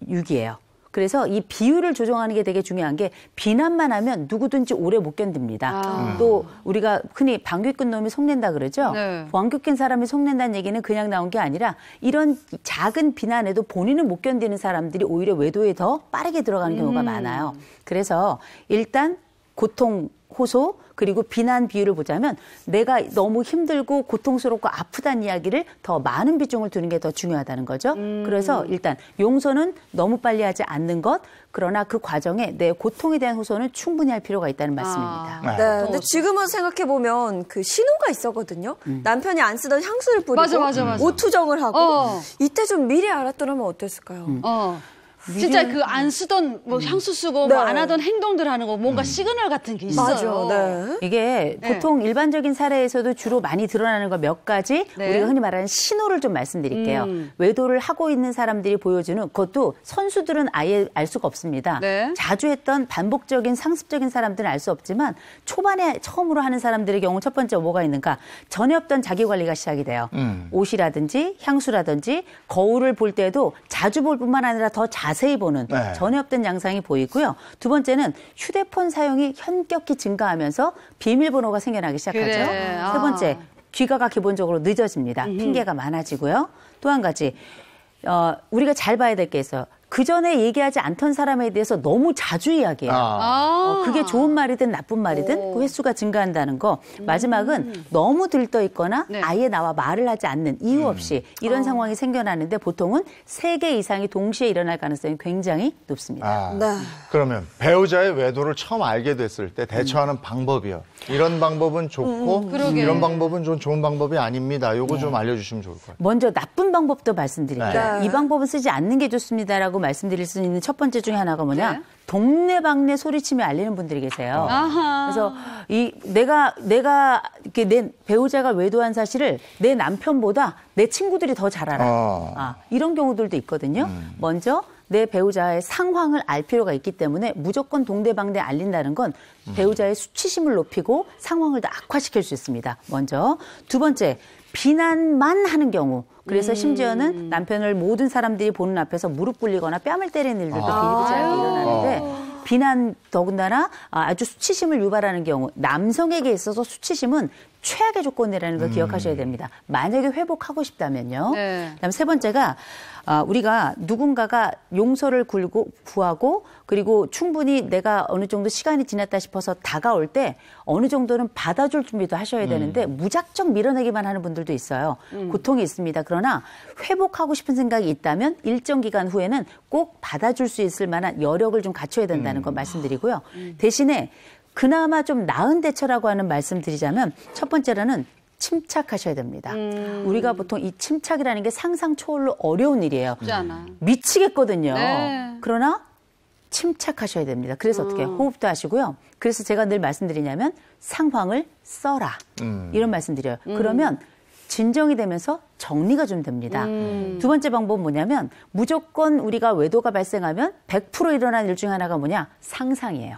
6이에요. 그래서 이 비율을 조정하는 게 되게 중요한 게 비난만 하면 누구든지 오래 못 견딥니다. 또 우리가 흔히 방귀 낀 놈이 속낸다 그러죠. 네. 방귀 낀 사람이 속낸다는 얘기는 그냥 나온 게 아니라 이런 작은 비난에도 본인은 못 견디는 사람들이 오히려 외도에 더 빠르게 들어가는 경우가 많아요. 그래서 일단 고통 호소 그리고 비난 비율을 보자면 내가 너무 힘들고 고통스럽고 아프다는 이야기를 더 많은 비중을 두는 게 더 중요하다는 거죠. 그래서 일단 용서는 너무 빨리 하지 않는 것, 그러나 그 과정에 내 고통에 대한 호소는 충분히 할 필요가 있다는 말씀입니다. 네, 근데 지금은 생각해 보면 그 신호가 있었거든요. 남편이 안 쓰던 향수를 뿌리고 맞아. 옷 투정을 하고 이때 좀 미리 알았더라면 어땠을까요? 진짜 그 안 쓰던 뭐 향수 쓰고 네. 뭐 안 하던 행동들 하는 거 뭔가 시그널 같은 게 있어요. 맞아. 네. 이게 보통 일반적인 사례에서도 주로 많이 드러나는 거 몇 가지 네. 우리가 흔히 말하는 신호를 좀 말씀드릴게요. 외도를 하고 있는 사람들이 보여주는 그것도 선수들은 아예 알 수가 없습니다. 네. 자주 했던 반복적인 상습적인 사람들은 알 수 없지만 초반에 처음으로 하는 사람들의 경우 첫 번째 뭐가 있는가? 전에 없던 자기관리가 시작이 돼요. 옷이라든지 향수라든지 거울을 볼 때도 자주 볼 뿐만 아니라 더 자세히 보는 네. 전에 없던 양상이 보이고요. 두 번째는 휴대폰 사용이 현격히 증가하면서 비밀번호가 생겨나기 시작하죠. 그래. 세 번째, 귀가가 기본적으로 늦어집니다. 핑계가 많아지고요. 또 한 가지, 우리가 잘 봐야 될 게 있어요. 그 전에 얘기하지 않던 사람에 대해서 너무 자주 이야기해요. 그게 좋은 말이든 나쁜 말이든 그 횟수가 증가한다는 거. 마지막은 너무 들떠 있거나 네. 아예 나와 말을 하지 않는 이유 없이 이런 상황이 생겨나는데 보통은 3개 이상이 동시에 일어날 가능성이 굉장히 높습니다. 네. 그러면 배우자의 외도를 처음 알게 됐을 때 대처하는 방법이요. 이런 방법은 좋고 그러게. 이런 방법은 좀 좋은 방법이 아닙니다. 요거 좀 알려주시면 좋을 것 같아요. 먼저 나쁜 방법도 말씀드릴게요. 네. 이 방법은 쓰지 않는 게 좋습니다라고 말씀드릴 수 있는 첫 번째 중에 하나가 뭐냐? 네. 동네방네 소리치며 알리는 분들이 계세요. 아하. 그래서 내가 이렇게 내 배우자가 외도한 사실을 내 남편보다 내 친구들이 더 잘 알아. 이런 경우들도 있거든요. 먼저 내 배우자의 상황을 알 필요가 있기 때문에 무조건 동네방네 알린다는 건 배우자의 수치심을 높이고 상황을 더 악화시킬 수 있습니다. 먼저. 두 번째, 비난만 하는 경우. 그래서 심지어는 남편을 모든 사람들이 보는 앞에서 무릎 꿇리거나 뺨을 때리는 일들도 비일비재하게 일어나는데 비난 더군다나 아주 수치심을 유발하는 경우 남성에게 있어서 수치심은 최악의 조건이라는 걸 기억하셔야 됩니다. 만약에 회복하고 싶다면요. 네. 그다음 세 번째가 우리가 누군가가 용서를 구하고 그리고 충분히 내가 어느 정도 시간이 지났다 싶어서 다가올 때 어느 정도는 받아줄 준비도 하셔야 되는데 무작정 밀어내기만 하는 분들도 있어요. 고통이 있습니다. 그러나 회복하고 싶은 생각이 있다면 일정 기간 후에는 꼭 받아줄 수 있을 만한 여력을 좀 갖춰야 된다는 거 말씀드리고요. 대신에 그나마 좀 나은 대처라고 하는 말씀드리자면 첫 번째로는 침착하셔야 됩니다. 우리가 보통 이 침착이라는 게 상상 초월로 어려운 일이에요. 쉽지 않아. 미치겠거든요. 네. 그러나 침착하셔야 됩니다. 그래서 어떻게 호흡도 하시고요. 그래서 제가 늘 말씀드리냐면 상황을 써라. 이런 말씀드려요. 그러면 진정이 되면서 정리가 좀 됩니다. 두 번째 방법은 뭐냐면 무조건 우리가 외도가 발생하면 100% 일어난 일 중에 하나가 뭐냐? 상상이에요.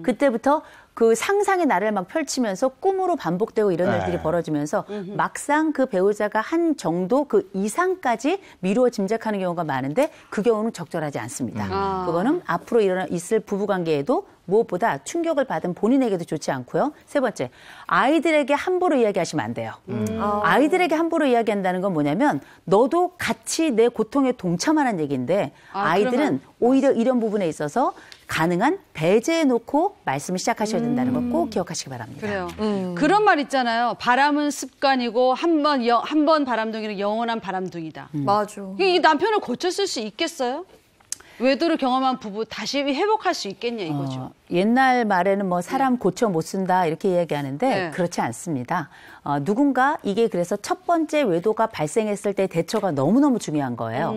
그때부터 그 상상의 나를 막 펼치면서 꿈으로 반복되고 이런 일들이 벌어지면서 막상 그 배우자가 한 정도 그 이상까지 미루어 짐작하는 경우가 많은데 그 경우는 적절하지 않습니다. 그거는 앞으로 있을 부부관계에도 무엇보다 충격을 받은 본인에게도 좋지 않고요. 세 번째, 아이들에게 함부로 이야기하시면 안 돼요. 아이들에게 함부로 이야기한다는 건 뭐냐면 너도 같이 내 고통에 동참하는 얘기인데 아이들은 오히려 이런 부분에 있어서 가능한 배제해놓고 말씀을 시작하셔야 된다는 걸 꼭 기억하시기 바랍니다. 그래요. 그런 말 있잖아요. 바람은 습관이고 한 번 바람둥이는 영원한 바람둥이다. 맞아. 이 남편을 고쳤을 수 있겠어요? 외도를 경험한 부부 다시 회복할 수 있겠냐 이거죠. 옛날 말에는 뭐 사람 고쳐 못 쓴다 이렇게 이야기하는데 네. 그렇지 않습니다. 누군가 이게 그래서 첫 번째 외도가 발생했을 때 대처가 너무너무 중요한 거예요.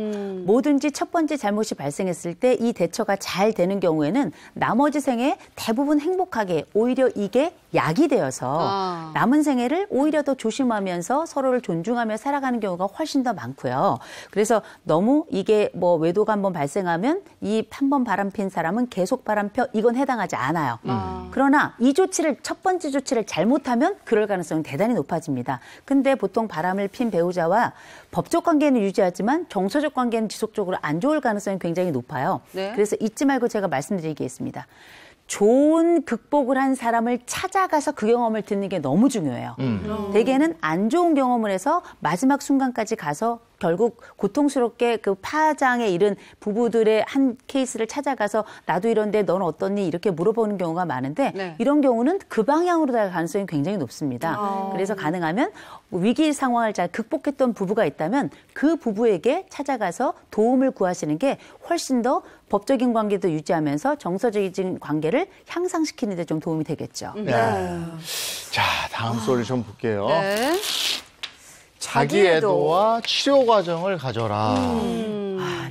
뭐든지 첫 번째 잘못이 발생했을 때 이 대처가 잘 되는 경우에는 나머지 생에 대부분 행복하게 오히려 이게 약이 되어서 남은 생애를 오히려 더 조심하면서 서로를 존중하며 살아가는 경우가 훨씬 더 많고요. 그래서 너무 이게 뭐 외도가 한번 발생하면 이 한 번 바람 핀 사람은 계속 바람 펴 이건 해당하지 않아요. 그러나 이 조치를 첫 번째 조치를 잘못하면 그럴 가능성이 대단히 높아집니다. 근데 보통 바람을 핀 배우자와 법적 관계는 유지하지만 정서적 관계는 지속적으로 안 좋을 가능성이 굉장히 높아요. 네. 그래서 잊지 말고 제가 말씀드리겠습니다. 좋은 극복을 한 사람을 찾아가서 그 경험을 듣는 게 너무 중요해요. 대개는 안 좋은 경험을 해서 마지막 순간까지 가서 결국 고통스럽게 그 파장에 이른 부부들의 한 케이스를 찾아가서 나도 이런데 넌 어떻니 이렇게 물어보는 경우가 많은데 네. 이런 이런 경우는 그 방향으로 갈 가능성이 굉장히 높습니다. 그래서 가능하면 위기 상황을 잘 극복했던 부부가 있다면 그 부부에게 찾아가서 도움을 구하시는 게 훨씬 더 법적인 관계도 유지하면서 정서적인 관계를 향상시키는 데 좀 도움이 되겠죠. 네. 자, 다음 소리 좀 볼게요. 네. 자기 애도와 치료 과정을 가져라.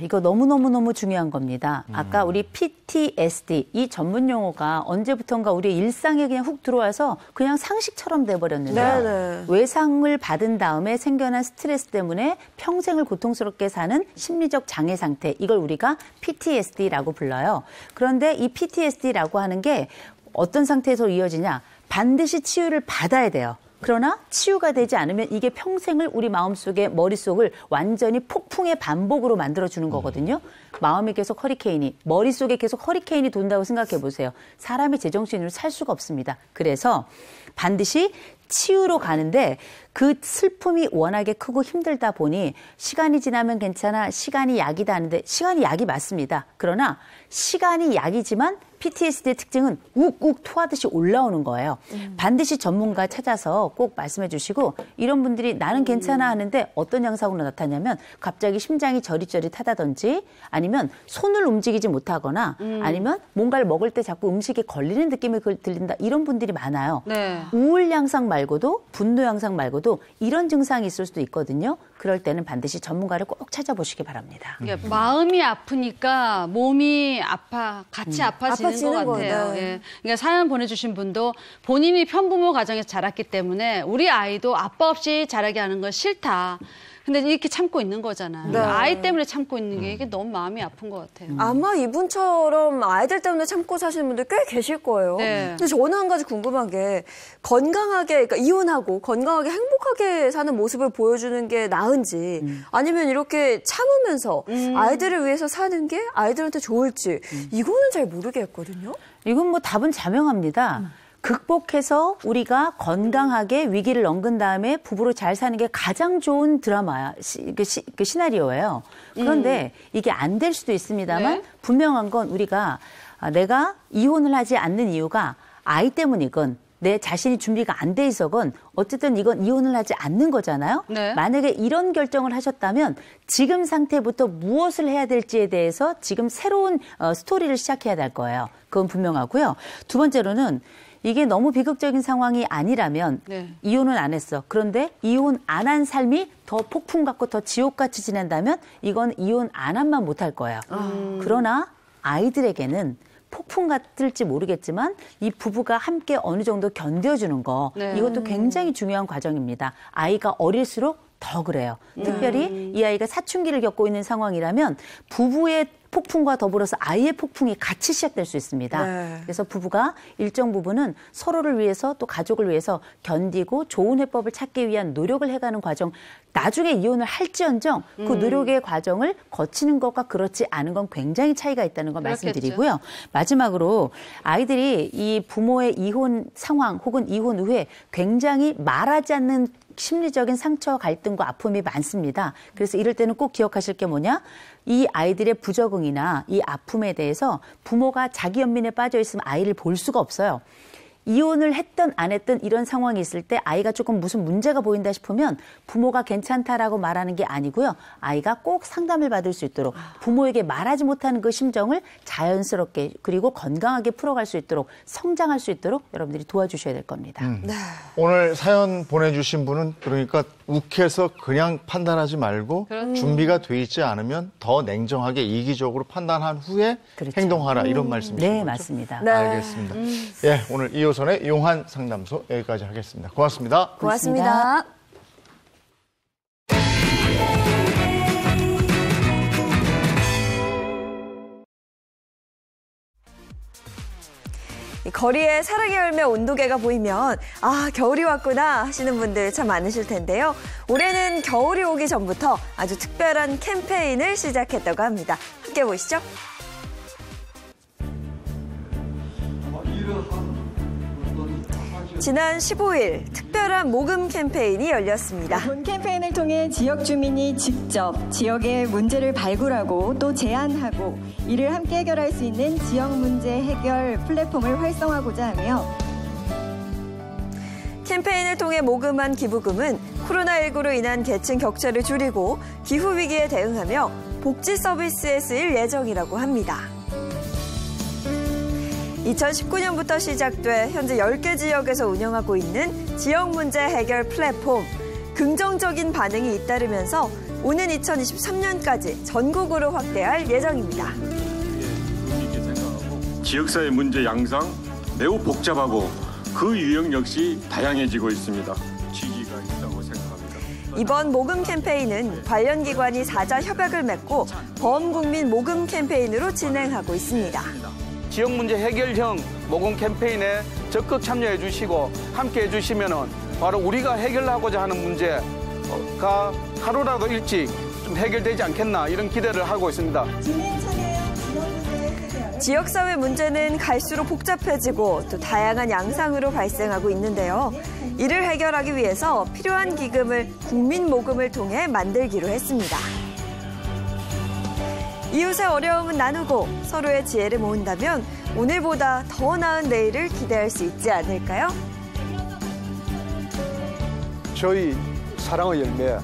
이거 너무너무 중요한 겁니다. 아까 우리 PTSD 이 전문 용어가 언제부턴가 우리 일상에 그냥 훅 들어와서 그냥 상식처럼 돼버렸는데요. 네네. 외상을 받은 다음에 생겨난 스트레스 때문에 평생을 고통스럽게 사는 심리적 장애 상태 이걸 우리가 PTSD라고 불러요. 그런데 이 PTSD라고 하는 게 어떤 상태에서 이어지냐 반드시 치유를 받아야 돼요. 그러나 치유가 되지 않으면 이게 평생을 우리 마음속에 머릿속을 완전히 폭풍의 반복으로 만들어주는 거거든요. 마음에 계속 허리케인이, 머릿속에 계속 허리케인이 돈다고 생각해 보세요. 사람이 제정신으로 살 수가 없습니다. 그래서 반드시 치유로 가는데 그 슬픔이 워낙에 크고 힘들다 보니 시간이 지나면 괜찮아, 시간이 약이다 하는데 시간이 약이 맞습니다. 그러나 시간이 약이지만 PTSD의 특징은 욱욱 토하듯이 올라오는 거예요. 반드시 전문가 찾아서 꼭 말씀해 주시고 이런 분들이 나는 괜찮아 하는데 어떤 양상으로 나타나냐면 갑자기 심장이 저릿저릿하다든지 아니면 손을 움직이지 못하거나 아니면 뭔가를 먹을 때 자꾸 음식에 걸리는 느낌이 들린다 이런 분들이 많아요. 네. 우울 양상 말고도 분노 양상 말고도 이런 증상이 있을 수도 있거든요. 그럴 때는 반드시 전문가를 꼭 찾아보시기 바랍니다. 그러니까 마음이 아프니까 몸이 같이 아파지는 것 같아요. 거예요. 예. 그러니까 사연 보내주신 분도 본인이 편부모 가정에서 자랐기 때문에 우리 아이도 아빠 없이 자라게 하는 건 싫다. 근데 이렇게 참고 있는 거잖아요. 네. 아이 때문에 참고 있는 게 이게 너무 마음이 아픈 것 같아요. 아마 이분처럼 아이들 때문에 참고 사시는 분들 꽤 계실 거예요. 네. 근데 저는 한 가지 궁금한 게 건강하게, 그러니까 이혼하고 건강하게 행복하게 사는 모습을 보여주는 게 나은지 아니면 이렇게 참으면서 아이들을 위해서 사는 게 아이들한테 좋을지 이거는 잘 모르겠거든요. 이건 뭐 답은 자명합니다. 극복해서 우리가 건강하게 위기를 넘긴 다음에 부부로 잘 사는 게 가장 좋은 드라마야, 그 시나리오예요. 그런데 이게 안 될 수도 있습니다만 네. 분명한 건 우리가 내가 이혼을 하지 않는 이유가 아이 때문이건 내 자신이 준비가 안 돼 있어건 어쨌든 이건 이혼을 하지 않는 거잖아요. 네. 만약에 이런 결정을 하셨다면 지금 상태부터 무엇을 해야 될지에 대해서 지금 새로운 스토리를 시작해야 될 거예요. 그건 분명하고요. 두 번째로는 이게 너무 비극적인 상황이 아니라면 네. 이혼은 안 했어. 그런데 이혼 안 한 삶이 더 폭풍 같고 더 지옥같이 지낸다면 이건 이혼 안 한만 못할 거예요. 그러나 아이들에게는 폭풍 같을지 모르겠지만 이 부부가 함께 어느 정도 견뎌주는 거 네. 이것도 굉장히 중요한 과정입니다. 아이가 어릴수록 더 그래요. 특별히 이 아이가 사춘기를 겪고 있는 상황이라면 부부의 폭풍과 더불어서 아이의 폭풍이 같이 시작될 수 있습니다. 네. 그래서 부부가 일정 부분은 서로를 위해서 또 가족을 위해서 견디고 좋은 해법을 찾기 위한 노력을 해가는 과정, 나중에 이혼을 할지언정 그 노력의 과정을 거치는 것과 그렇지 않은 건 굉장히 차이가 있다는 걸 그렇겠죠. 말씀드리고요. 마지막으로 아이들이 이 부모의 이혼 상황 혹은 이혼 후에 굉장히 말하지 않는 심리적인 상처, 갈등과 아픔이 많습니다. 그래서 이럴 때는 꼭 기억하실 게 뭐냐? 이 아이들의 부적응이나 이 아픔에 대해서 부모가 자기 연민에 빠져 있으면 아이를 볼 수가 없어요. 이혼을 했든 안 했든 이런 상황이 있을 때 아이가 조금 무슨 문제가 보인다 싶으면 부모가 괜찮다라고 말하는 게 아니고요. 아이가 꼭 상담을 받을 수 있도록 부모에게 말하지 못하는 그 심정을 자연스럽게 그리고 건강하게 풀어갈 수 있도록 성장할 수 있도록 여러분들이 도와주셔야 될 겁니다. 네. 오늘 사연 보내주신 분은 그러니까 욱해서 그냥 판단하지 말고 준비가 돼 있지 않으면 더 냉정하게 이기적으로 판단한 후에 그렇죠. 행동하라 이런 말씀이신 네, 거죠? 맞습니다. 네. 알겠습니다. 예, 오늘 이호선의 용한 상담소 여기까지 하겠습니다. 고맙습니다. 고맙습니다. 이 거리에 사랑의 열매 온도계가 보이면 아 겨울이 왔구나 하시는 분들 참 많으실 텐데요. 올해는 겨울이 오기 전부터 아주 특별한 캠페인을 시작했다고 합니다. 함께 보시죠. 지난 15일 특별한 모금 캠페인이 열렸습니다. 본 캠페인을 통해 지역 주민이 직접 지역의 문제를 발굴하고 또 제안하고 이를 함께 해결할 수 있는 지역 문제 해결 플랫폼을 활성화하고자 하며 캠페인을 통해 모금한 기부금은 코로나19로 인한 계층 격차를 줄이고 기후위기에 대응하며 복지 서비스에 쓰일 예정이라고 합니다. 2019년부터 시작돼 현재 10개 지역에서 운영하고 있는 지역 문제 해결 플랫폼. 긍정적인 반응이 잇따르면서 오는 2023년까지 전국으로 확대할 예정입니다. 지역사회 문제 양상 매우 복잡하고 그 유형 역시 다양해지고 있습니다. 지지가 있다고 생각합니다. 이번 모금 캠페인은 관련 기관이 사자 협약을 맺고 범국민 모금 캠페인으로 진행하고 있습니다. 지역 문제 해결형 모금 캠페인에 적극 참여해 주시고 함께 해 주시면은 바로 우리가 해결하고자 하는 문제가 하루라도 일찍 좀 해결되지 않겠나 이런 기대를 하고 있습니다. 지역사회 문제는 갈수록 복잡해지고 또 다양한 양상으로 발생하고 있는데요. 이를 해결하기 위해서 필요한 기금을 국민 모금을 통해 만들기로 했습니다. 이웃의 어려움은 나누고 서로의 지혜를 모은다면 오늘보다 더 나은 내일을 기대할 수 있지 않을까요? 저희 사랑의 열매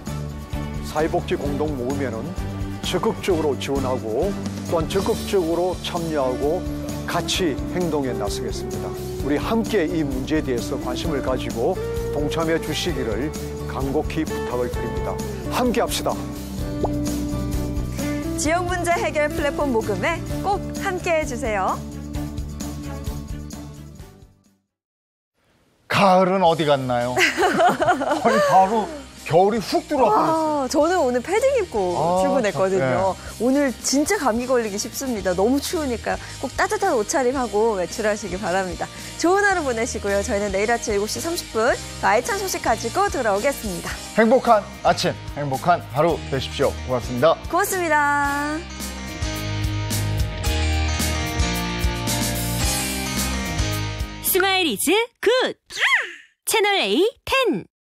사회복지 공동 모금회는 적극적으로 지원하고 또한 적극적으로 참여하고 같이 행동에 나서겠습니다. 우리 함께 이 문제에 대해서 관심을 가지고 동참해 주시기를 간곡히 부탁을 드립니다. 함께 합시다. 지역 문제 해결 플랫폼 모금에 꼭 함께해 주세요. 가을은 어디 갔나요? 거의 바로 겨울이 훅 들어왔어요. 저는 오늘 패딩 입고 출근했거든요. 네. 오늘 진짜 감기 걸리기 쉽습니다. 너무 추우니까 꼭 따뜻한 옷차림하고 외출하시기 바랍니다. 좋은 하루 보내시고요. 저희는 내일 아침 7시 30분 알찬 소식 가지고 돌아오겠습니다. 행복한 아침, 행복한 하루 되십시오. 고맙습니다. 고맙습니다. 스마일 이즈 굿! 채널 A 10